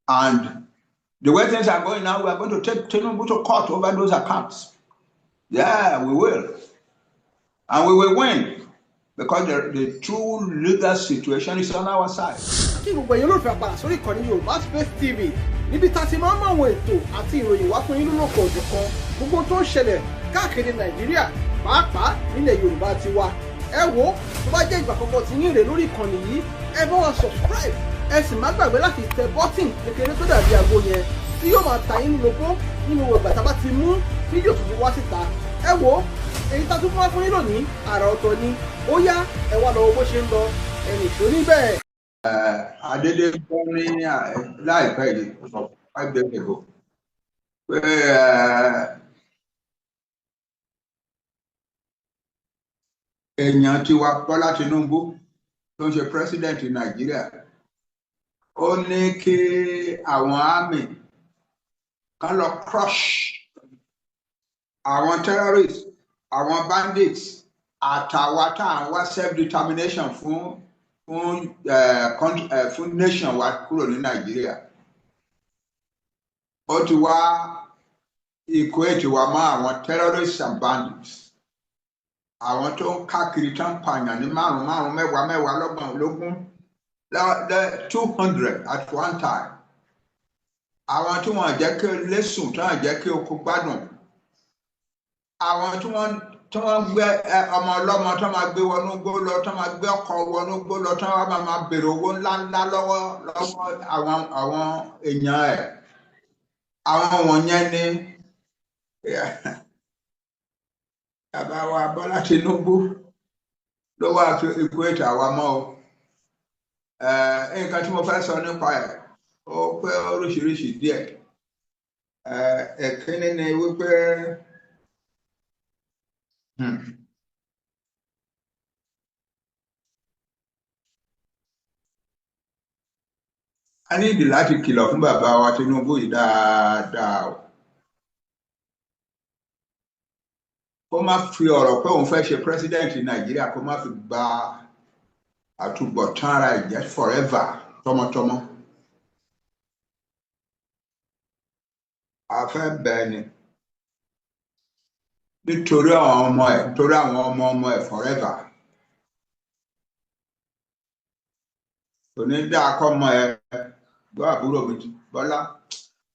And the way things are going now, we are going to take Tinubu to court over those accounts. Yeah, we will. And we will win because the true legal situation is on our side. Kí gbogbo ẹ̀yin olólùfẹ́ padà sórí ìkànnì Yorùbá Space TV níbi tá a ti máa ń mọ àwọn ètò àti ìròyìn wá fún yín lólókò òjọ̀kan gbogbo tó ń ṣẹlẹ̀ káàkiri Nàìjíríà pàápàá nílẹ̀ Yorùbá ti wa. Ẹ wo tó bá jẹ́ ìgbà àkọ́kọ́ tí yín rè lórí ìkànnì yìí ẹ bá wa subscribe ẹ sì má gbàgbé láti tẹ bọ́tìn kékeré tó dàbí àgbo yẹn tí yóò máa ta yín lóko nínú ìgbà tá a bá ti mú fídíò tuntun wá síta. Ẹ wo èyí tá a tún fún wa fún yín lónìí àrà ọ̀tọ̀ ni ó yá ẹ wá lọ bó ṣe ń lọ ẹnì tó níbẹ̀. Adédé gbọ́ ní láìpẹ́ yìí 5 days ago pé èèyàn tiwa Bọ́lá Tinubu tó ń ṣe president Nàìjíríà ó ní kí àwọn army kan lọ crush àwọn terrorists àwọn bandits àtàwa tá à ń wá self-determination fún nation wa kúrò ní Nàìjíríà. Ó ti wá equate wa mọ́ àwọn terrorists and bandits. Àwọn tó ń káàkiri tó ń pààyàn ní márùn-ún mẹ́wàá lọ́gbọ̀n lógún 200 at one time. Àwọn tí wọ́n jẹ́ kí lẹ́sùn tí wọ́n jẹ́ kí oko gbádùn. Àwọn tí wọ́n gbé ọmọ ọlọ́mọ tó máa gbé wọnú gbó lọ tó máa gbé ọkọ̀ wọnú gbó lọ tó máa béèrè owó ńláńlá lọ́wọ́ àwọn èèyàn ẹ̀. Àwọn wọ̀nyẹn ni bàbá wa Bọ́lá Tinubu ló wà tó equate àwa mọ́ o. Nǹkan tí mo fẹ́ sọ nípa ẹ̀ ó pé oríṣiríṣi díẹ̀. Ẹ̀kíní ni wípé a ní ìdí láti kìlọ̀ fún bàbá wa Tinubu yìí dáadáa o. Kó má fi ọ̀rọ̀ pé òun fẹ́ ṣe president Nàìjíríà kó má fi gba àtúbọ̀tán ara ẹ̀ jẹ́ forever tọmọtọmọ. A fẹ́ bẹ́ẹ̀ ni nítorí àwọn ọmọ ẹ̀ forever. Kò ní dáa kọ́ ọmọ ẹ̀ gbọ́ àbúrò mi Bọ́lá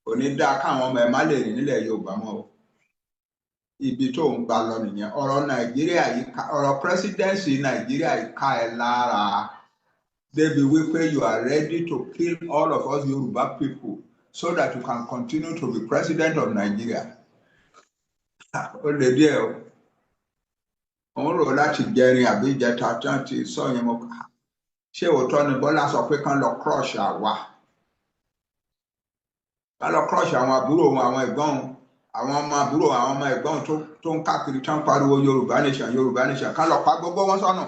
kò ní dáa káwọn ọmọ ẹ̀ má lè rìn nílẹ̀ Yorùbá mọ́ o. Ibi tó ń gbà lọ nìyẹn. Ọ̀rọ̀ Nàìjíríà yìí ọ̀rọ̀ presidency Nàìjíríà yìí ká ẹ lára débi wípé you are ready to kill all of us Yoruba people so that you can continue to be president of Nigeria. Ó lè díẹ̀ o. Òun rò láti jẹrin àbí ìjẹta tí wọ́n ti sọ yẹn mọ́. Ṣé òótọ́ ni Bọ́lá sọ pé kán lọ crush àwa? Kán lọ crush àwọn àbúrò wọn, àwọn ẹ̀gbọ́n wọn, àwọn ọmọ àbúrò, àwọn ọmọ ẹ̀gbọ́n tó ń káàkiri tó ń pariwo Yorùbá nation kán lọ pa gbogbo wọn sọ́nà.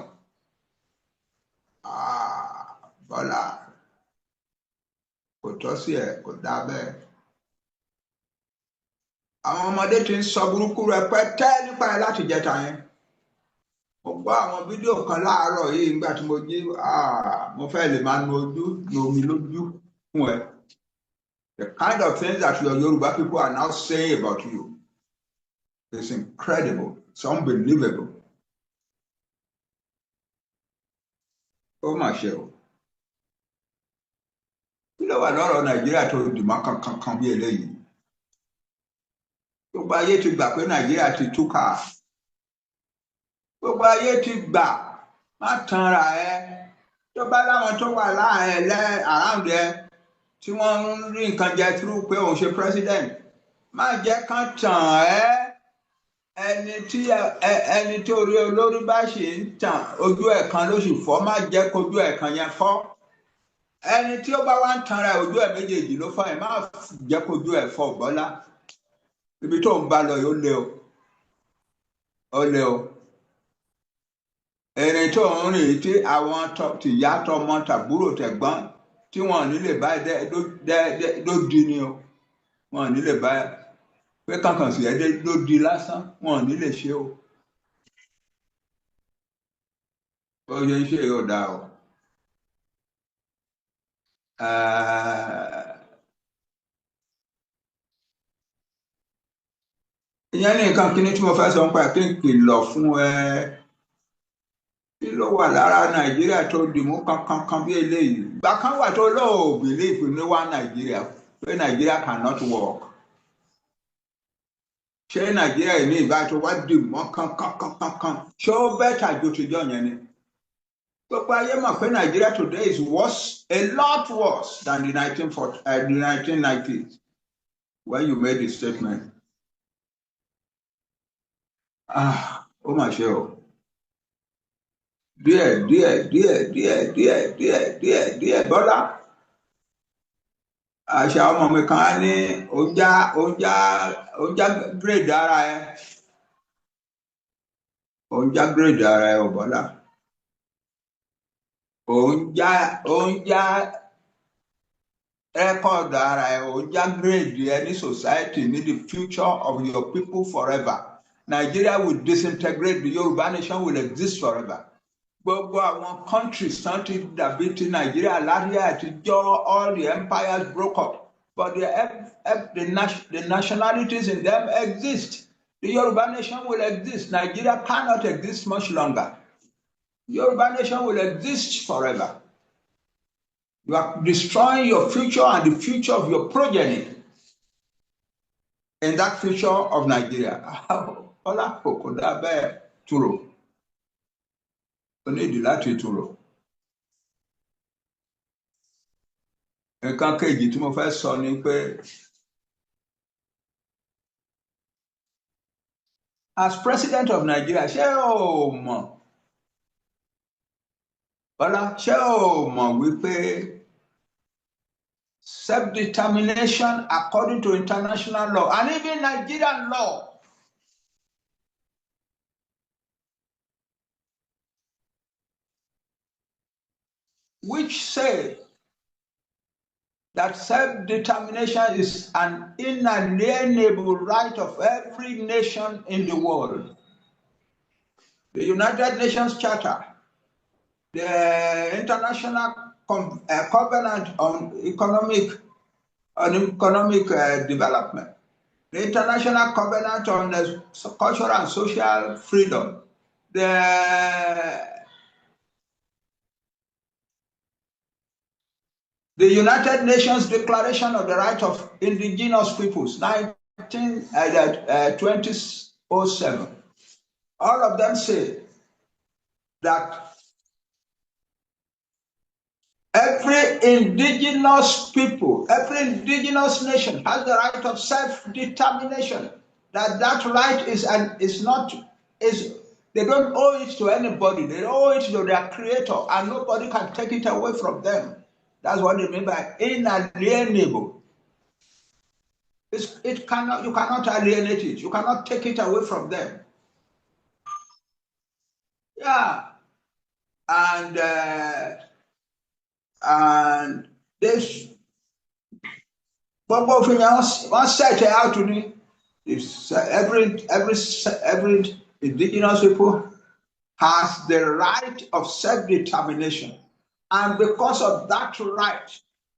Bọ́lá kò tọ́ sí ẹ̀ kò dá bẹ́ẹ̀. Àwọn ọmọdé ti ń sọ burúkú rẹpẹtẹ nípa ẹ̀ láti jẹta yẹn. Mo gbọ́ àwọn fídíò kan láàárọ̀ yìí nígbà tí mo jí mo fẹ́ lè máa nu omi lójú fún ẹ. The kind of things that your Yoruba people are now saying about you is incredible. It's unbelievable. Ó mà ṣe o. Kí ló wà lọ́rọ̀ Nàìjíríà tó dìmọ́ kankan bí eléyìí? Gbogbo ayé ti gbà pé Nàìjíríà ti túkà. Gbogbo ayé ti gbà má tanra ẹ. Tó bá láwọn tó wà around ẹ tí wọ́n ń rí nǹkan jẹ through pé òun ṣe president, má jẹ́ kán tàn ẹ́. Ẹni tí orí olórí bá ṣì ń tàn ojú ẹ̀ kan ló sì fọ́, má jẹ́ kójú ẹ̀ kan yẹn fọ́. Ẹni tí ó bá wá ń tanra ojú ẹ̀ méjèèjì ló fọ́ ẹ̀, má jẹ́ kójú ẹ̀ fọ́ Bọ́lá. Ibi tó ń bá lọ yóò lé o. Ó lé o. Ẹni tó ń rìn tí àwọn tìyá tọmọ tàbúrò tẹ̀gbọ́n tí wọ́n nílé báyìí ló di ni o. Wọ́n nílé báyìí pé kankan sí ẹdẹ ló di lásán, wọ́n nílé ṣe o. Ó yẹ ṣe yóò dáa o. ìyẹn ní nǹkan kíní tí mo fẹ́ sọ nípa kí n kìlọ̀ fún ẹ kí ló wà lára Nàìjíríà tó dìmú kankan bí eléyìí ìgbà kan wà tó lóò bìlíìfù ní wá Nàìjíríà pé Nàìjíríà cannot work ṣé Nàìjíríà yìí ní ìgbà tó wá dìmú kankan ṣé ó bẹ́tà ju tìjọ́ yẹn ni gbogbo ayé mọ̀ pé Nàìjíríà today is worse, a lot worse than the 1990s when you made the statement. Ó mà ṣe o. díẹ̀ Bọ́lá. Àṣà ọmọ mi kan á ní ó já grade ara ẹ. Ó ń já grade ara ẹ ò Bọ́lá. Ó ń já record ara ẹ, ó ń já grade ẹ ní society ní the future of your people forever. Nigeria will disintegrate, the Yoruba nation will exist forever. Gbogbo àwọn countries tán ti dàbí ti Nigeria láyé àtijọ́, all the empires broke up, but the nationalities in them exist. The Yoruba nation will exist. Nigeria cannot exist much longer. Yoruba nation will exist forever. You are destroying your future and the future of your progeny in that future of Nigeria. Ọlá kò dá bẹ́ẹ̀ túrò. Ó ní ìdí láti túrò. Nǹkan kejì tí mo fẹ́ sọ ni pé as president of Nigeria, ṣé o mọ̀ Bọ́lá, ṣé o mọ̀ wípé self-determination according to international law and even Nigerian law which say that self-determination is an inalienable right of every nation in the world. The United Nations Charter, the International Covenant on Economic Development, the International Covenant on Cultural and Social Freedom, the United Nations Declaration of the Right of Indigenous Peoples, 2007. All of them say that every indigenous people, every indigenous nation has the right of self-determination. That right they don't owe it to anybody. They owe it to their creator, and nobody can take it away from them. That's what they mean by inalienable. You cannot alienate it. You cannot take it away from them. Yeah. And this Bobo Finance once set out to me. Every indigenous people has the right of self-determination. And because of that right,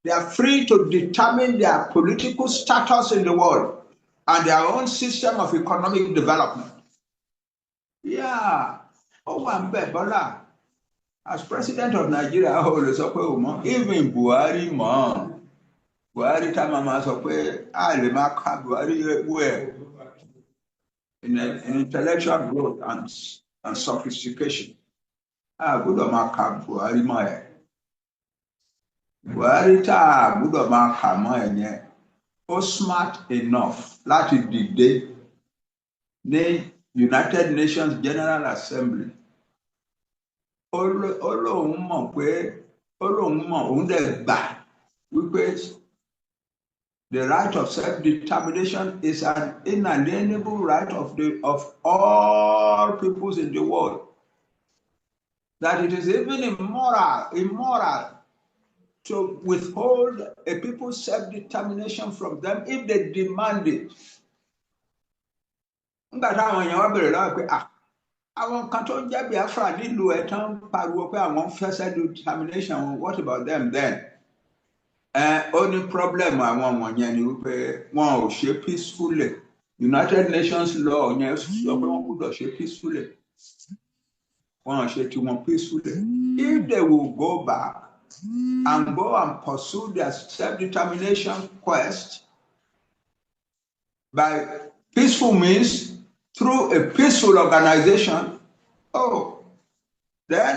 they are free to determine their political status in the world and their own system of economic development. Yeah. Oh, I'm Bola. As president of Nigeria, even Buhari, Buhari Tamama sọ pé a lè máa ka Buhari well in intellectual growth and sophistication. A gbọ́dọ̀ máa ka Buhari mọ́ ẹ̀. Buhari tá a gbọ́dọ̀ máa kà mọ́ ẹ̀ yẹn, ó smart enough láti dìde ní United Nations General Assembly. Ó lóun mọ̀ pé òun dẹ̀ gbà wípé the right of self-determination is an inalienable right of all peoples in the world. That it is even immoral to withhold a people's self-determination from them if they demand it. Nígbà táwọn èèyàn wá bẹ̀rẹ̀ lọ́wọ́ pé àwọn kan tó ń jẹ́ Biafra nílùú ẹ̀ tán pariwo pé àwọn fẹ́ self-determination, what about them then? Only problem àwọn wọ̀nyẹn ni wípé wọn ò ṣe peacefully United Nations law yẹn sọ pé wọ́n gbọ́dọ̀ ṣe peacefully. Wọ́n ṣe tí wọ́n peacefully. If they will go back and go and pursue their self-determination quest by peaceful means through a peaceful organization, then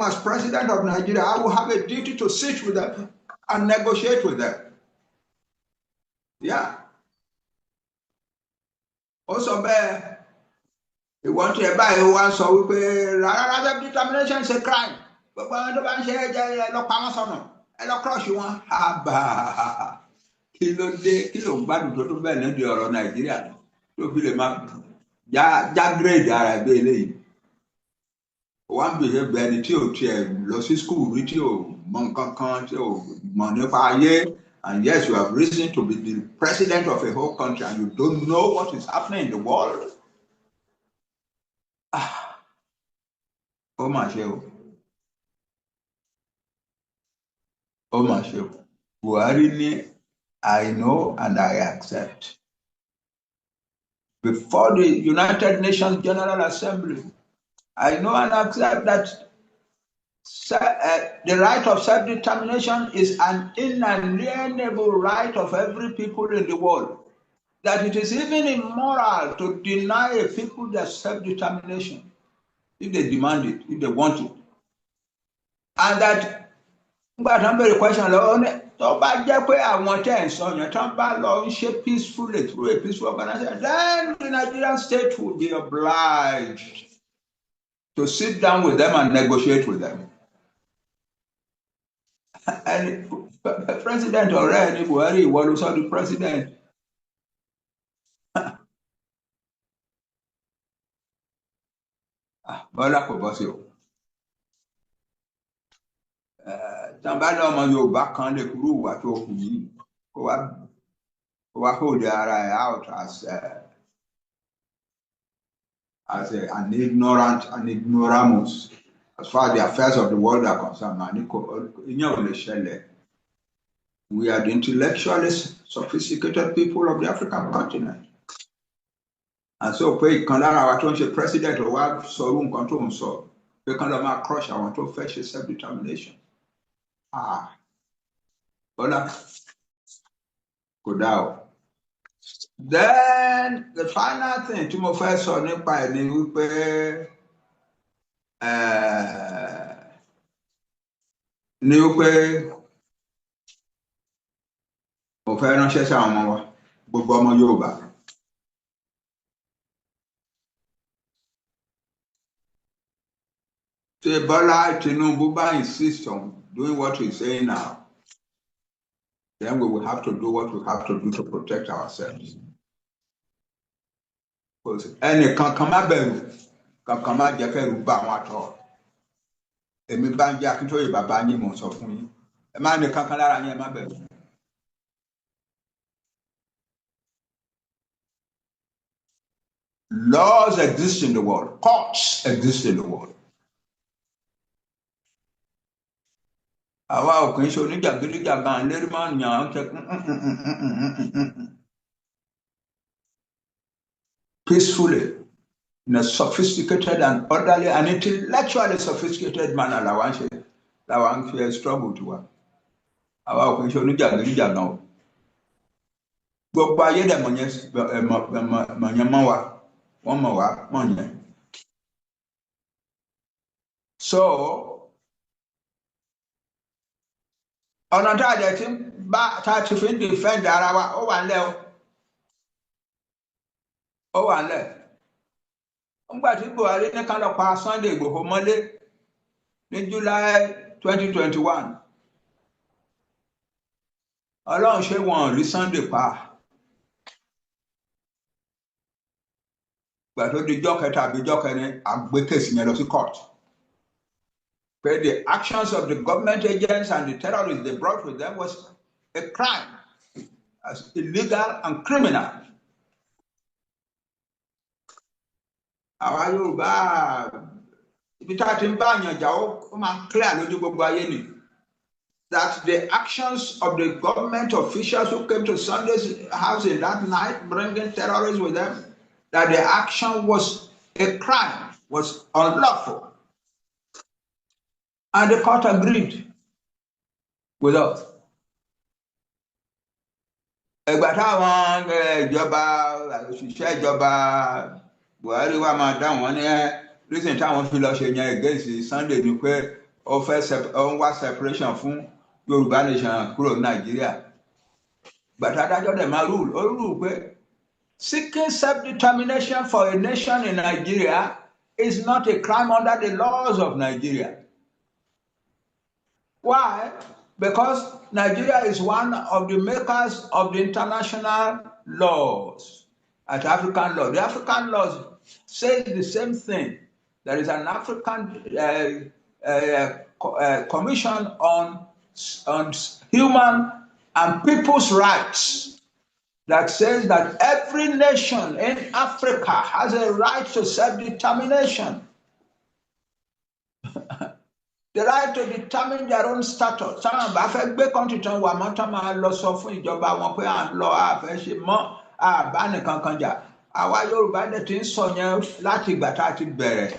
as president of Nigeria, I will have a duty to sit with them and negotiate with them. Yeah. Also, you want to buy one so we self-determination is a crime. But when the man says, I cross you one. Kilo gbádùn tó bẹ́ẹ̀ lẹ́dí ọ̀rọ̀ Nàìjíríà tó fi lè máa já grade ara ẹgbẹ́ eléyìí. Wọ́n bèèrè bẹ́ẹ̀ni tí ò tiẹ̀ lọ sí school rí tí ò mọ nǹkan kan tí ò mọ̀ nípa ayé, and yes, you have reason to be the president of a whole country and you don't know what is happening in the world. Ó mà ṣe o. Ó mà ṣe o. Buhari ní I know and I accept. Before the United Nations General Assembly, I know and accept that the right of self-determination is an inalienable right of every people in the world. That it is even immoral to deny a people their self-determination if they demand it, if they want it. And that, but I'm very question. Tó bá jẹ́ pé àwọn tẹ́ ń sọ yẹn tán bá lọ ń ṣe peacefully through a peaceful organization, then the Nigerian state will be obliged to sit down with them and negotiate with them. And the president already, Buhari, was also the president. Bọ́lá kò bọ́ sí o. Tàbádọ́ ọmọ Yorùbá kan lè kúrò wà tó kù yìí kó wá hold ara ẹ̀ out an ignoramus as far as the affairs of the world are concerned. We are the intellectually sophisticated people of the African continent. And so pé ìkan lára wa tó ń ṣe president wa sọ̀rọ̀ nǹkan tó ń sọ pé kán lọ máa crush àwọn tó fẹ́ ṣe self-determination. Bọ́lá kò dá o. Then the final thing tí mo fẹ́ sọ nípa ẹ̀ ni wípé mo fẹ́ ránṣẹ́ sí àwọn ọmọ wa gbogbo ọmọ Yorùbá. Tí Bola Tinubu insists on doing what he's saying now, then we will have to do what we have to do to protect ourselves. Because any kankan má bẹ̀rù, kankan má jẹ́ kẹ́rù bà wọ́n àtọ̀. Èmi bá ń jẹ́ Akintoye bàbá yín mò ń sọ fún yín. Ẹ má ní kankan lára yín, ẹ má bẹ̀rù. Laws exist in the world. Courts exist in the world. Àwa ò kì í ṣe oníjàgídíjàgan lérí máa ń yàn án ṣe peacefully, in a sophisticated and orderly and intellectually sophisticated manner làwa ń fi struggle to wa. Àwa ò kì í ṣe oníjàgídíjàgan o. Gbogbo ayé dẹ̀ mọ̀yẹn mọ́ wa, wọ́n mọ̀ wá mọ̀yẹn. So, ọ̀nà tá a jẹ́ tí tá a ti fi ń defend ara wa ó wà ńlẹ̀ o. Ó wà ńlẹ̀. Nígbà tí Buhari ní ká lọ pa Sunday Igboho mọ́lé ní July 2021. Ọlọ́run ṣé wọn rí Sunday pa. Gbà tó di jọ́ kẹta àbí jọ́ kẹrin àgbékèsì yẹn lọ sí court. Where the actions of the government agents and the terrorists they brought with them was a crime, as illegal and criminal. Àwa Yorùbá ibi tá a ti ń bá àyàn jà ó máa clear lójú gbogbo ayé ni. that the actions of the government officials who came to Sunday's house in that night, bringing terrorists with them, that the action was a crime, was unlawful. And the court agreed with us. Ìgbà táwọn ìjọba òṣìṣẹ́ ìjọba Buhari wá máa dá wọn ní reason táwọn fi lọ ṣe yẹn against Sunday ni pé ó ń wá separation fún Yorùbá nation kúrò ní Nàìjíríà. Gbàtà adájọ́ dẹ̀ máa rule ó rule pé seeking self-determination for a nation in Nigeria is not a crime under the laws of Nigeria. Why? Because Nigeria is one of the makers of the international laws at African law. The African laws say the same thing. There is an African Commission on Human and People's Rights that says that every nation in Africa has a right to self-determination. The right to determine their own status. Táwọn bá fẹ́ gbé country tán wà mọ́ tán máa lọ sọ fún ìjọba wọn pé à ń lọ àfẹ́ ṣe mọ́ àbá nìkan kan jà. Àwa Yorùbá dẹ̀ ti ń sọ yẹn láti ìgbà tá a ti bẹ̀rẹ̀.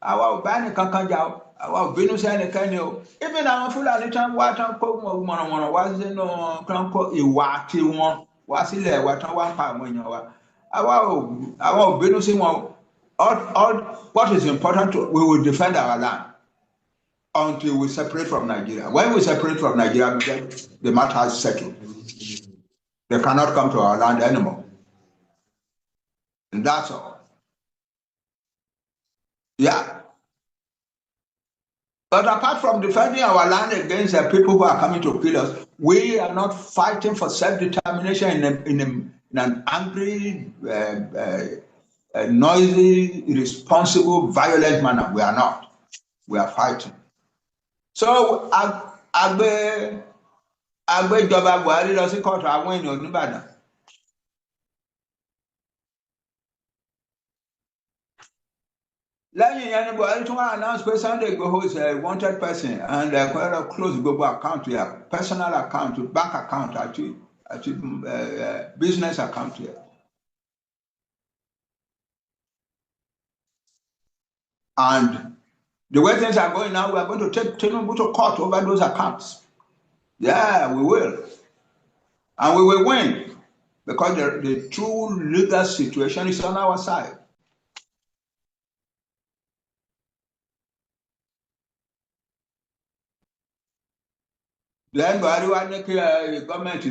Àwa ò bá nìkan kan jà o. Àwa ò bínú sí ẹnikẹ́ni o. Even àwọn Fúlàní tán wá tán kó mọ̀rànmọ̀ràn wá sínú tán kó ìwà tiwọn wá sílẹ̀ wa tán wá ń pa àwọn èèyàn wa. Àwa ò bínú sí wọn. All what is important we will defend our land until we separate from Nigeria. When we separate from Nigeria, the matter is settled. They cannot come to our land anymore. And that's all. Yeah. But apart from defending our land against the people who are coming to kill us, we are not fighting for self-determination in an angry, noisy, irresponsible, violent manner. We are not. We are fighting. So, agbe ìjọba Buhari lọ sí kóòtù àwọn ènìyàn nìbàdàn. Lẹ́yìn yẹn ni Buhari tún wá announce pé Sunday Igboho is a wanted person and close gbogbo account here, personal account, bank account àti business account here. And the way things are going now, we are going to take Tinubu to court over those accounts. Yeah, we will. And we will win because the true legal situation is on our side. Then the government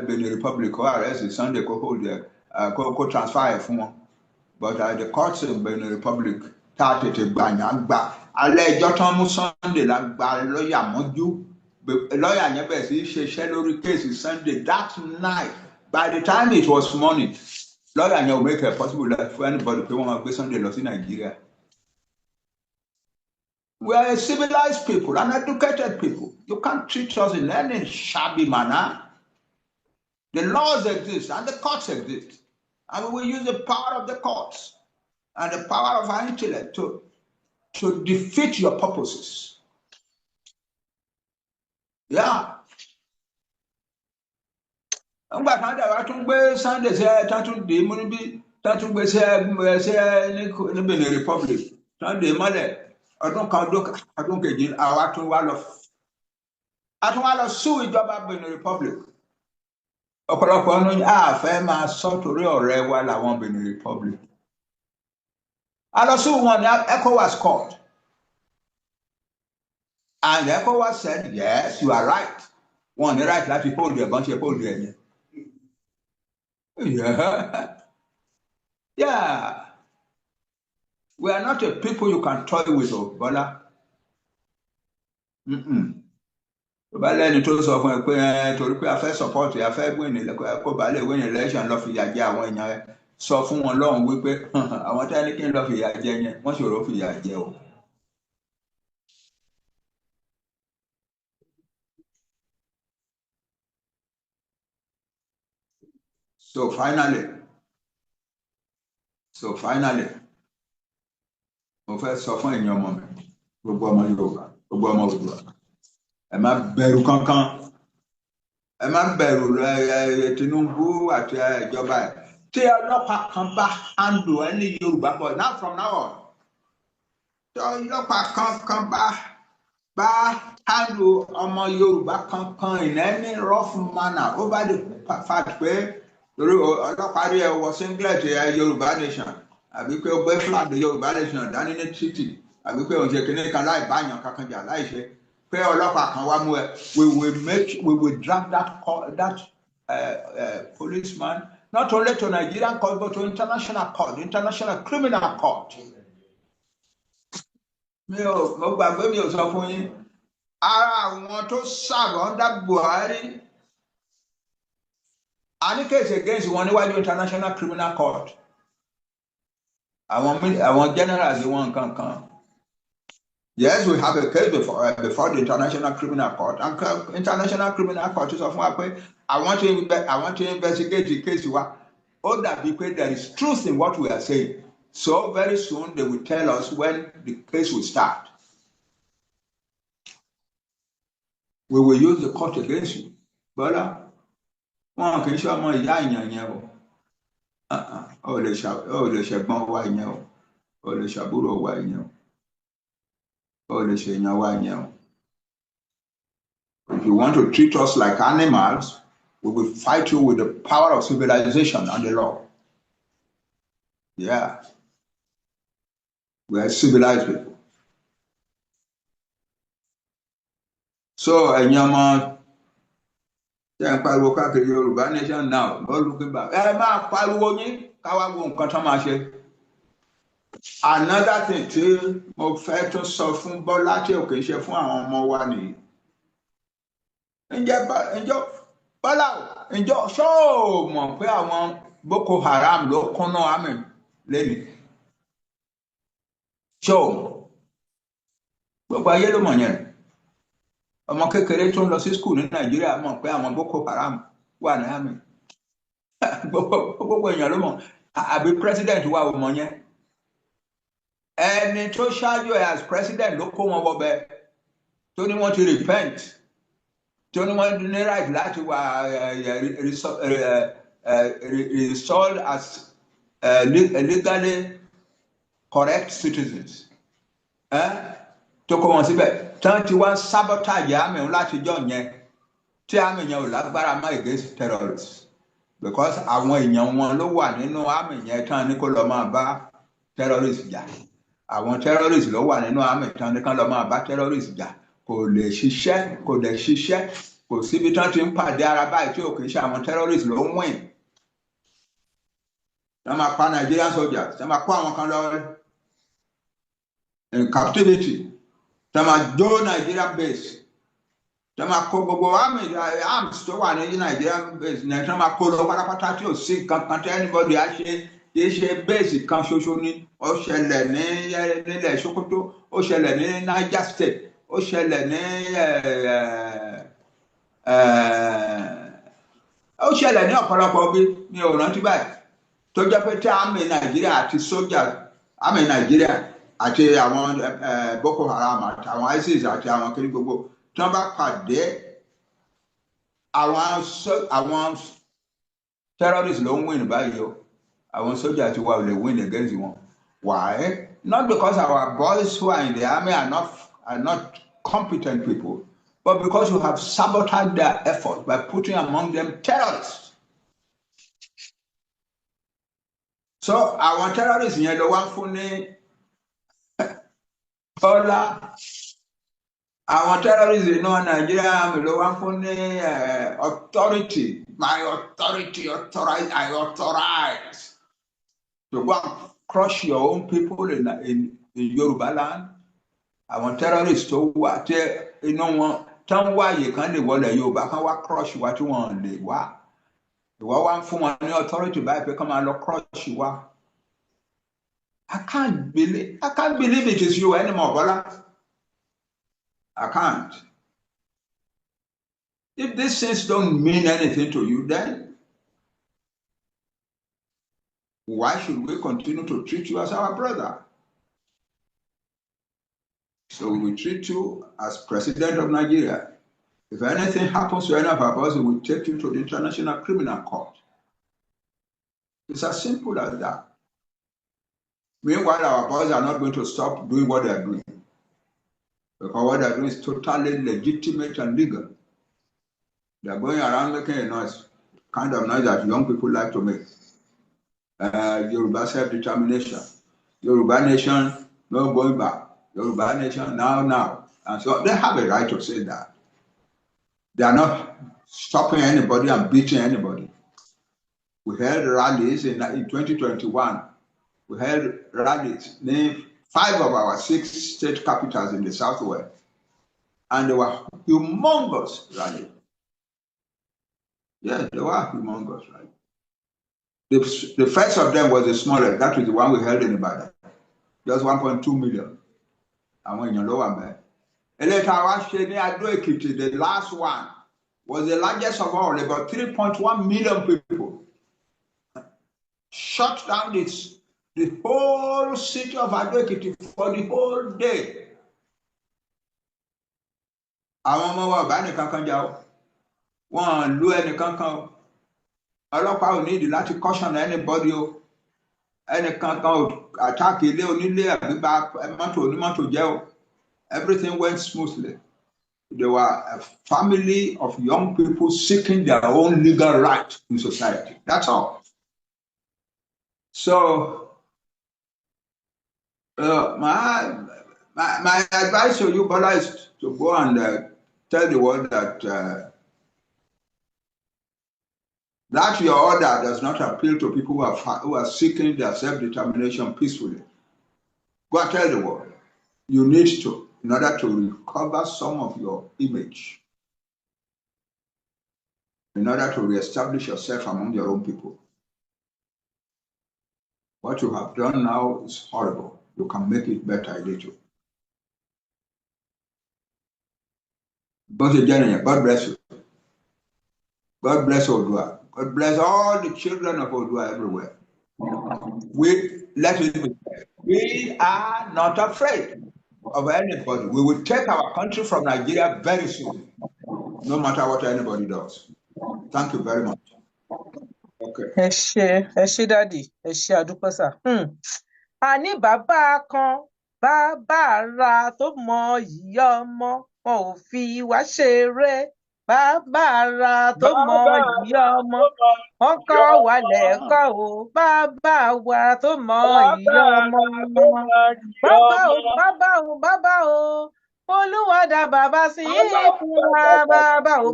Benin Republic or arrest Sunday go hold there, go transfer from. But the courts in Benin Republic started to ban alẹ́ ẹjọ́ tán mú Sunday la gba lọ́ọ̀yà mọ́jú lọ́ọ̀yà yẹn bẹ̀rẹ̀ sí í ṣiṣẹ́ lórí kéèsì Sunday that night. By the time it was morning, lọ́ọ̀yà yẹn ò make it possible for anybody pé wọ́n máa gbé Sunday lọ sí Nàìjíríà. We are a civilized people, an educated people. You can't treat us in any shabby manner. The laws exist and the courts exist. And we will use the power of the courts and the power of our intellect to defeat your purposes. Yeah. Nígbà kan dàgbà tún gbé Sunday ṣe tán tún dé mú níbí tán tún gbé ṣe ní Benin Republic tán dé mọ́lẹ̀ ọdún kan ọdún kejì àwa tún wá lọ sue ìjọba Benin Republic. Ọ̀pọ̀lọpọ̀ ọdún àfẹ́ máa sọ torí ọ̀rẹ́ wa làwọn Benin Republic. A lọ sue wọn ní ECOWAS court. And ECOWAS said, yes, you are right. One, the right láti hold the bunch of hold the Yeah. Yeah. We are not a people you can toy with, Bola. Bá lẹ́ni tó sọ fún ẹ pé torí pé a fẹ́ support a fẹ́ win kó bá lè win election lọ fìyà jẹ àwọn èèyàn ẹ sọ fún wọn lọ́hùn wípé àwọn tí a ní kí n lọ fìyà jẹ yẹn wọ́n ṣòro fìyà jẹ o. So finally, mo fẹ́ sọ fún èèyàn ọmọ mi gbogbo ọmọ Yorùbá gbogbo ọmọ Oòduà ẹ má bẹ̀rù kankan, ẹ má bẹ̀rù Tinubu àti ìjọba ẹ̀. Tí ọlọ́pàá kan bá handle ẹni Yorùbá boy now from now on, tí ọlọ́pàá kan bá handle ọmọ Yorùbá kankan in any rough manner over the fact pé torí ọlọ́pàá rí ẹ wọ singlet Yorùbá nation àbí pé ó gbé flag Yorùbá nation dání ní títì àbí pé òun ṣe kìnìún kan láì báyàn kankan jà láì ṣe pé ọlọ́pàá kan wá mú ẹ, we will drag that policeman not only to Nigerian court but to international court, international criminal court. Mo gbàgbé mi ò sọ fún yín, ara àwọn tó serve under Buhari a ní case against wọn níwájú international criminal court. Àwọn generals wọn kankan. Yes, we have a case before the International Criminal Court. And International Criminal Court sọ fún wa pé àwọn tí investigate the case wa. Ó dàbí pé there is truth in what we are saying. So very soon they will tell us when the case will start. We will use the court against you. Bọ́lá, wọn kì í ṣe ọmọ ìyá ìyàn yẹn o. Ó lè ṣẹ̀gbọ́n wa ìyẹn o. Ó lè ṣàbúrò wa ìyẹn o. If you want to treat us like animals, we will fight you with the power of civilization and the law. Yeah. We are civilized people. So, Yoruba nation now, no looking back. Another thing tí mo fẹ́ tún sọ fún Bọ́lá tí ò kì í ṣe fún àwọn ọmọ wa nìyí. Bọ́lá ṣó o mọ̀ pé àwọn Boko Haram ló kúnnú àmì lẹ́nu? Ṣó o mọ̀? Gbogbo ayé ló mọ̀ yẹn. Ọmọ kékeré tó ń lọ sí school ní Nàìjíríà mọ̀ pé àwọn Boko Haram wà ní àmì. Gbogbo èèyàn ló mọ̀. Àbí president wa ò mọ̀ yẹn. Ẹni tó ṣáájú ẹ as president ló kó wọn wọbẹ tó ní wọ́n ti repent tó ní wọ́n ní right láti wà restored as legally correct citizens. Tó kó wọn síbẹ̀ tán ti wá sabotage àmì òun láti jọ yẹn tí àmì yẹn ò lágbára má against terrorists because àwọn èèyàn wọn ló wà nínú àmì yẹn tán ní kó lọ máa bá terrorists jà. Àwọn terrorists ló wà nínú àmì tán ní kán lọ máa bá terrorists jà. Kò lè ṣiṣẹ́, kò síbi tán ti ń pàdé ara báyìí tí ò kì í ṣe àwọn terrorists ló ń win. Wọ́n máa pa Nigerian soldiers, wọ́n máa kó àwọn kan lọ in captivity, wọ́n máa jó Nigerian base, wọ́n máa kó gbogbo arms tó wà ní Nigerian base, wọ́n máa kó lọ pátápátá tí ò sí kankan tí anybody á ṣe. Kìí ṣe bẹ́ẹ̀sì kan ṣoṣo ni ó ṣẹlẹ̀ nílẹ̀ Sokoto, ó ṣẹlẹ̀ ní Niger State, ó ṣẹlẹ̀ ní ọ̀pọ̀lọpọ̀ bí mi ò rántí báyìí tó jẹ́ pé tí àmì Nàìjíríà àti sójà àmì Nàìjíríà àti àwọn Boko Haram àti àwọn ISIS àti àwọn kiri gbogbo tí wọ́n bá pàdé àwọn terrorists ló ń win báyìí o. Àwọn soldiers who will win against one. Why? Not because our boys who are in the army are not competent people, but because you have sabotaged their effort by putting among them terrorists. So our terrorists yẹn ló wá fún ní Bọ́lá. Àwọn terrorists in Nigeria army ló wá fún ní authority. My authority, I authorize. To go and crush your own people in Yoruba land. Àwọn terrorists tó wà tí inú wọn tán wáyé kan lè wọlé Yorùbá kan wá crush wa tí wọ́n lè wá. Ìwọ wá ń fún wọn ní authority báyìí pé kán máa lọ crush wa. I can't believe it is you anymore, Bola. I can't. If these things don't mean anything to you, then why should we continue to treat you as our brother? So we treat you as President of Nigeria. If anything happens to any of our boys, we will take you to the International Criminal Court. It's as simple as that. Meanwhile, our boys are not going to stop doing what they are doing, because what they are doing is totally legitimate and legal. They are going around making a noise, kind of noise that young people like to make. Yoruba self-determination, Yoruba nation, no going back, Yoruba nation, now. And so they have a right to say that. They are not stopping anybody and beating anybody. We held rallies in 2021. We held rallies in 5 of our 6 state capitals in the Southwest. And they were humongous rallies. Yes, they were humongous rallies. The first of them was the smallest. That was the one we held in Ibadan. Just 1.2 million. And when you know what, the last one was the largest of all, about 3.1 million people. Shut down the whole city of Ado-Ekiti for the whole day. Àwọn ọmọ wa ọ̀bá nìkan kan jà ó. Wọ́n lù ẹnìkan kan ó. Ọlọ́pàá ò nídìí láti caution anybody ó. Ẹnìkan kan ò attack ilé onílé àbí bà mọ́tò onímọ́tò jẹ́ ó. Everything went smoothly. They were a family of young people seeking their own legal right in society. That's all. So, my advice to you, Bola, is to go and tell the world that that your order does not appeal to people who are seeking their self-determination peacefully. Go and tell the world. You need to, in order to recover some of your image, in order to reestablish yourself among your own people. What you have done now is horrible. You can make it better a little. God bless you. God bless Odua. God bless all the children of Odua everywhere. We are not afraid of anybody. We will take our country from Nigeria very soon, no matter what anybody does. Thank you very much. Okay. Ẹ ṣé dádì, ẹ ṣé àdúpẹ́ sà. Àní bàbá kan, bàbá ara tó mọ iyì ọmọ, wọn ò fi wá ṣeré. Bàbá ara tó mọ iyì ọmọ, wọn kọ́ wa lẹ́kọ̀ọ́ o. Bàbá wa tó mọ iyì ọmọ. Bàbá o, Olúwa dá bàbá sí fún wa. Bàbá o.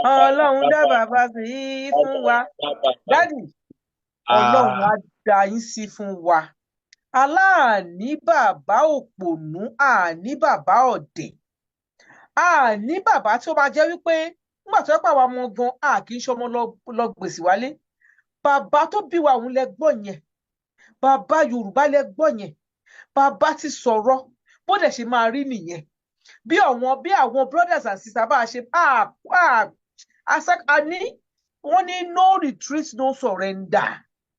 Ọlọ́run dá bàbá sí fún wa. Dádì, Ọlọ́run á dá yín sí fún wa. Aláàní bàbá òpònú, àní bàbá ọ̀dẹ̀. Àní bàbá tí ó máa jẹ́ wípé nígbà tó pàwọn ọmọ gan a kì í ṣọmọ lọ gbèsè wálé. Bàbá tó bí wa òun lẹ gbọ́ yẹn. Bàbá Yorùbá lẹ gbọ́ yẹn. Bàbá ti sọ̀rọ̀ bó dẹ̀ ṣe máa rí nìyẹn. Bí àwọn brothers and sisters bá a ṣe àní wọ́n ní no retreat no surrender,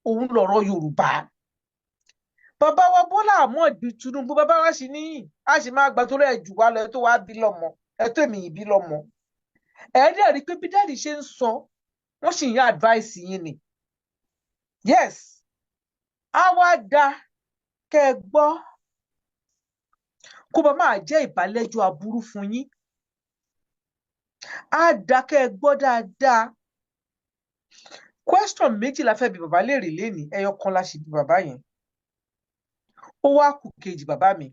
òun lọ̀rọ̀ Yorùbá. Bàbá wa Bọ́lá Ahmed Tinubu, bàbá wa sì ní a sì máa gbà tó rẹ̀ jù wá lọ tó wá bí lọ́mọ, tó èmi yìí bí lọ́mọ. Dẹ̀ rí pé bí dáàdì ṣe ń sọ wọ́n sì ń yá advice yín ni. Yes, á wá da kẹ́ ẹ gbọ́ kó bá máa jẹ́ ìbálẹ́jọ́ aburú fún yín. Á da kẹ́ ẹ gbọ́ dáadáa. Question méjì la fẹ́ bi bàbá léèrè lénìí, ẹyọ kan la sì bi bàbá yẹn. Ó wá kù kejì bàbá mi.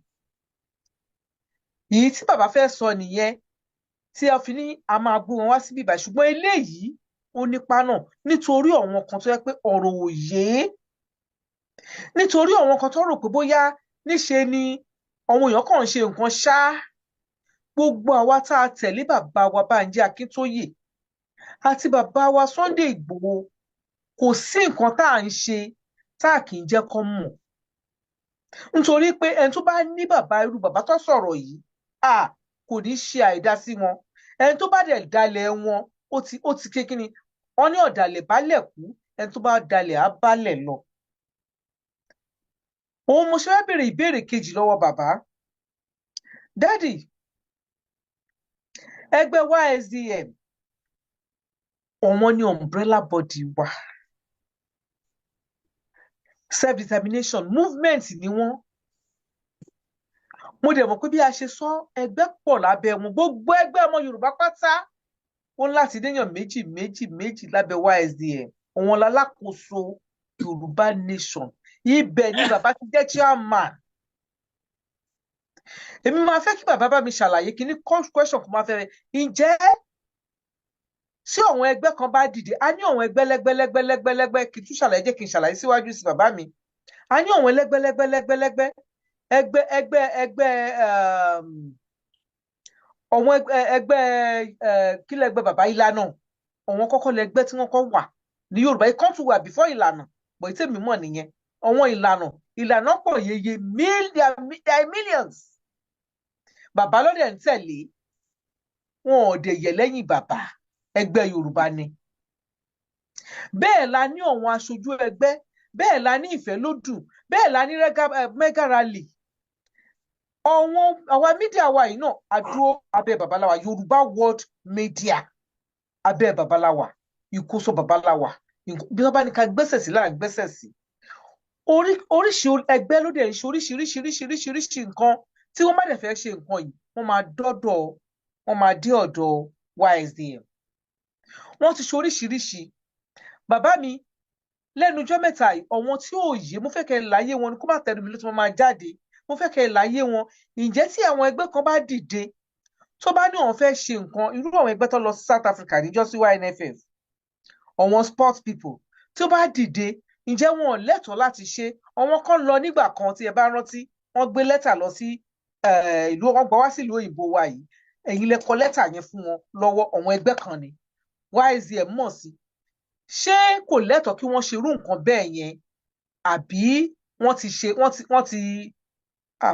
Èyí tí bàbá fẹ́ sọ nìyẹn tí a fi ní a máa gbé wọn wá síbí báyìí, ṣùgbọ́n eléyìí ó nípa náà nítorí àwọn kan tó yẹ pé ọ̀rọ̀ ò yé. Nítorí àwọn kan tó rò pé bóyá níṣe ni àwọn èèyàn kàn ń ṣe nǹkan ṣá. Gbogbo àwa tá a tẹ̀lé bàbá wa Bánjí Akíntóyè àti bàbá wa Sunday Ìgbòho, kò sí nǹkan tá à ń ṣe tá à kì í jẹ́ kó mọ̀. Nítorí pé ẹni tó bá ní bàbá irú bàbá tó sọ̀rọ̀ yìí, kò ní ṣe àìdá sí wọn. Ẹni tó bá dẹ̀ dalẹ̀ wọn, ó ti ké kíni, wọ́n ní ọ̀dàlẹ̀ bálẹ̀ kú, ẹni tó bá dalẹ̀ á bálẹ̀ lọ. Òun mo ṣe fẹ́ béèrè ìbéèrè kejì lọ́wọ́ bàbá. Dádì, ẹgbẹ́ YSDM àwọn ni umbrella body wa self determination movement ni wọ́n. Mo dẹ̀ mọ̀ pé bí a ṣe sọ ẹgbẹ́ pọ̀ lábẹ́ wọn, gbogbo ẹgbẹ́ ọmọ Yorùbá pátá wọn láti déyàn méjì lábẹ́ YSDM. Àwọn lálákòóso Yorùbá nation, ibẹ̀ ni bàbá ti jẹ́ chairman. Èmi máa fẹ́ kí bàbá bá mi ṣàlàyé kíní question kò máa fẹ́ ǹjẹ́ tí àwọn ẹgbẹ́ kan bá dìde, a ní àwọn ẹgbẹ́ lẹ́gbẹ́lẹ́gbẹ́lẹ́gbẹ́lẹ́gbẹ́ kí n tún ṣàlàyé, jẹ́ kí n ṣàlàyé síwájú sí bàbá mi. A ní àwọn lẹ́gbẹ́lẹ́gbẹ́lẹ́gbẹ́lẹ́gbẹ́ àwọn ẹgbẹ́ kí lẹ́gbẹ́ bàbá ìlànà, àwọn kọ́kọ́ lẹ́gbẹ́ tí wọ́n kọ́ wà ní Yorùbá, ikán tún wà before ìlànà, bọ̀ ìtẹ́ mi mọ̀ nìyẹn. Àwọn ìlànà pọ̀ yeye millions. Bàbá ló dẹ̀ ń tẹ̀lé, wọn ò dẹ̀ yẹ̀ lẹ́yìn bàbá, ẹgbẹ́ Yorùbá ni. Bẹ́ẹ̀ la ní àwọn aṣojú ẹgbẹ́, bẹ́ẹ̀ la ní ìfẹ́lódùn, bẹ́ẹ̀ la ní mega rally. Àwa mídíà wa yìí náà àdúró abẹ́ babaláwa, Yorùbá World Media abẹ́ babaláwa, ìkóso babaláwa, bí wọ́n bá ní ká gbẹ́sẹ̀ sí láà gbẹ́sẹ̀ sí. Oríṣi ẹgbẹ́ ló dẹ̀ ń ṣe oríṣiríṣi nǹkan, tí wọ́n bá dẹ̀ fẹ́ ṣe nǹkan yìí wọ́n máa dé ọ̀dọ̀ YSDM. Wọ́n ti ṣe oríṣiríṣi. Bàbá mi lẹ́nu ọjọ́ mẹ́ta yìí, àwọn tí ò yé, mo fẹ́ kẹ́ láyé wọn ni kó má tẹnu mi ló tí wọ́n máa jáde. Mo fẹ́ kẹ́ láyé wọn. Ǹjẹ́ tí àwọn ẹgbẹ́ kan bá dìde tó bá ní àwọn fẹ́ ṣe nǹkan, irú àwọn ẹgbẹ́ tó lọ sí South Africa níjọ́ sí YNFF, àwọn sports people tí ó bá dìde, ǹjẹ́ wọn ò lẹ́tọ̀ọ́ láti ṣe? Àwọn kan lọ nígbà kan tí ẹ bá rántí, wọ́n gbé lẹ́tà lọ sí ìlú, wọn gbọ́ wá sí ìlú òyìnbó wa yìí, ẹ̀yin lẹ kọ lẹ́tà yẹn fún wọn lọ́wọ́, àwọn ẹgbẹ́ kan ni YSDM mọ̀ sí. Ṣé kò lẹ́tọ̀ọ́ kí wọ́n ṣe irú nǹkan bẹ́ẹ̀ yẹn, àbí wọ́n ti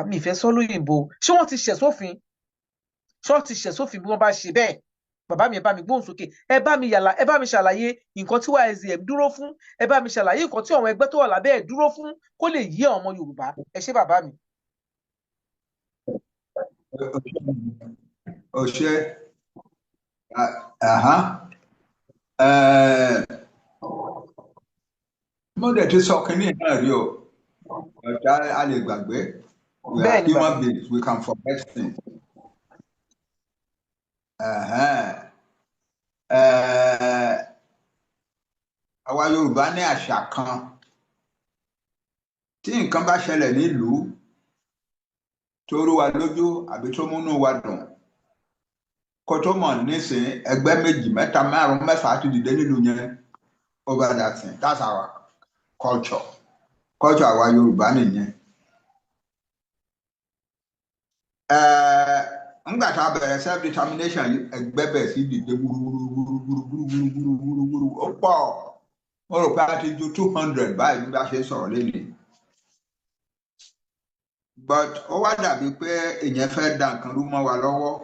mi ìfẹ́ sọ lóyìnbó, ṣé wọ́n ti ṣẹ̀ sófin? Ṣé wọ́n ti ṣẹ̀ sófin bí wọ́n bá ṣe bẹ́ẹ̀? Bàbá mi ẹ bá mi gbóhùn sókè, ẹ bá mi ṣàlàyé nǹkan tí YSDM dúró fún, ẹ bá mi ṣàlàyé nǹkan tí àwọn ẹgbẹ́ tó wà lábẹ́ ẹ̀ dúró fún, kó lè yé àwọn ọmọ Yorùbá. Ẹ ṣé bàbá mi. Ó ṣe mo dẹ̀ ti sọ kínní náà rí o, ọ̀tá a lè gbàgbé. We are human beings, we can forget things. Àwa Yorùbá ní àṣà kan, tí nǹkan bá ṣẹlẹ̀ nílùú tó rú wa lójú àbí tó múnú wa dùn, kó tó mọ̀ nísìn ẹgbẹ́ méjì mẹ́ta márùn mẹ́fà ti dìde nílùú yẹn over that thing. That's our culture. Culture àwa Yorùbá nìyẹn. Ńgbà tá a bẹ̀rẹ̀ self determination, ẹgbẹ́ bẹ̀rẹ̀ sí dìde gbúrúgbúrúgbúrúgbúrúgbúrú ó pọ̀. Mo rò pé a ti ju 200 báyìí bí a ṣe sọ̀rọ̀ lélẹ̀. But ó wá dàbí pé èèyàn fẹ́ dá nǹkan rú mọ́ wa lọ́wọ́.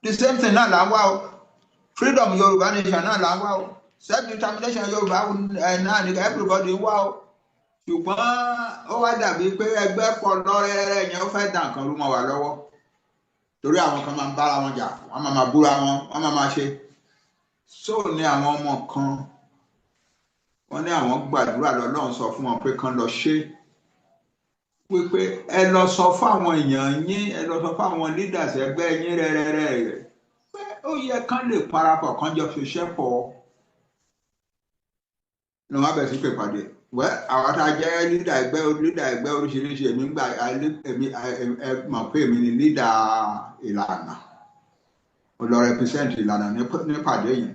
The same thing náà là ń wá o. Freedom Yorùbá nation náà là ń wá o. Self determination Yorùbá náà ni everybody ń wá o. Ṣùgbọ́n ó wá dàbí pé ẹgbẹ́ pọ̀ lọ́rẹ́rẹ́ yẹn ó fẹ́ dá nǹkan rú mọ́ wa lọ́wọ́. Torí àwọn kan máa ń bára wọn jà, wọ́n máa búra wọn, wọ́n máa ṣe. So ní àwọn ọmọ kan, wọ́n ní àwọn gbàdúrà lọ́lọ́run sọ fún wọn pé kán lọ ṣe. Wípé ẹ lọ sọ fún àwọn èèyàn yín, ẹ lọ sọ fún àwọn leaders ẹgbẹ́ yín rẹ́rẹ́rẹ́ pé ó yẹ kán lè parapọ̀ kán jọ ṣiṣẹ́ pọ̀. Ní wọ́n bẹ̀ sí pé pàdé. Àwọn tá a jẹ́ leader ẹgbẹ́ oríṣiríṣi, èmi mọ̀ pé èmi ni leader ìlànà. Mo lọ represent ìlànà nípàdé yẹn.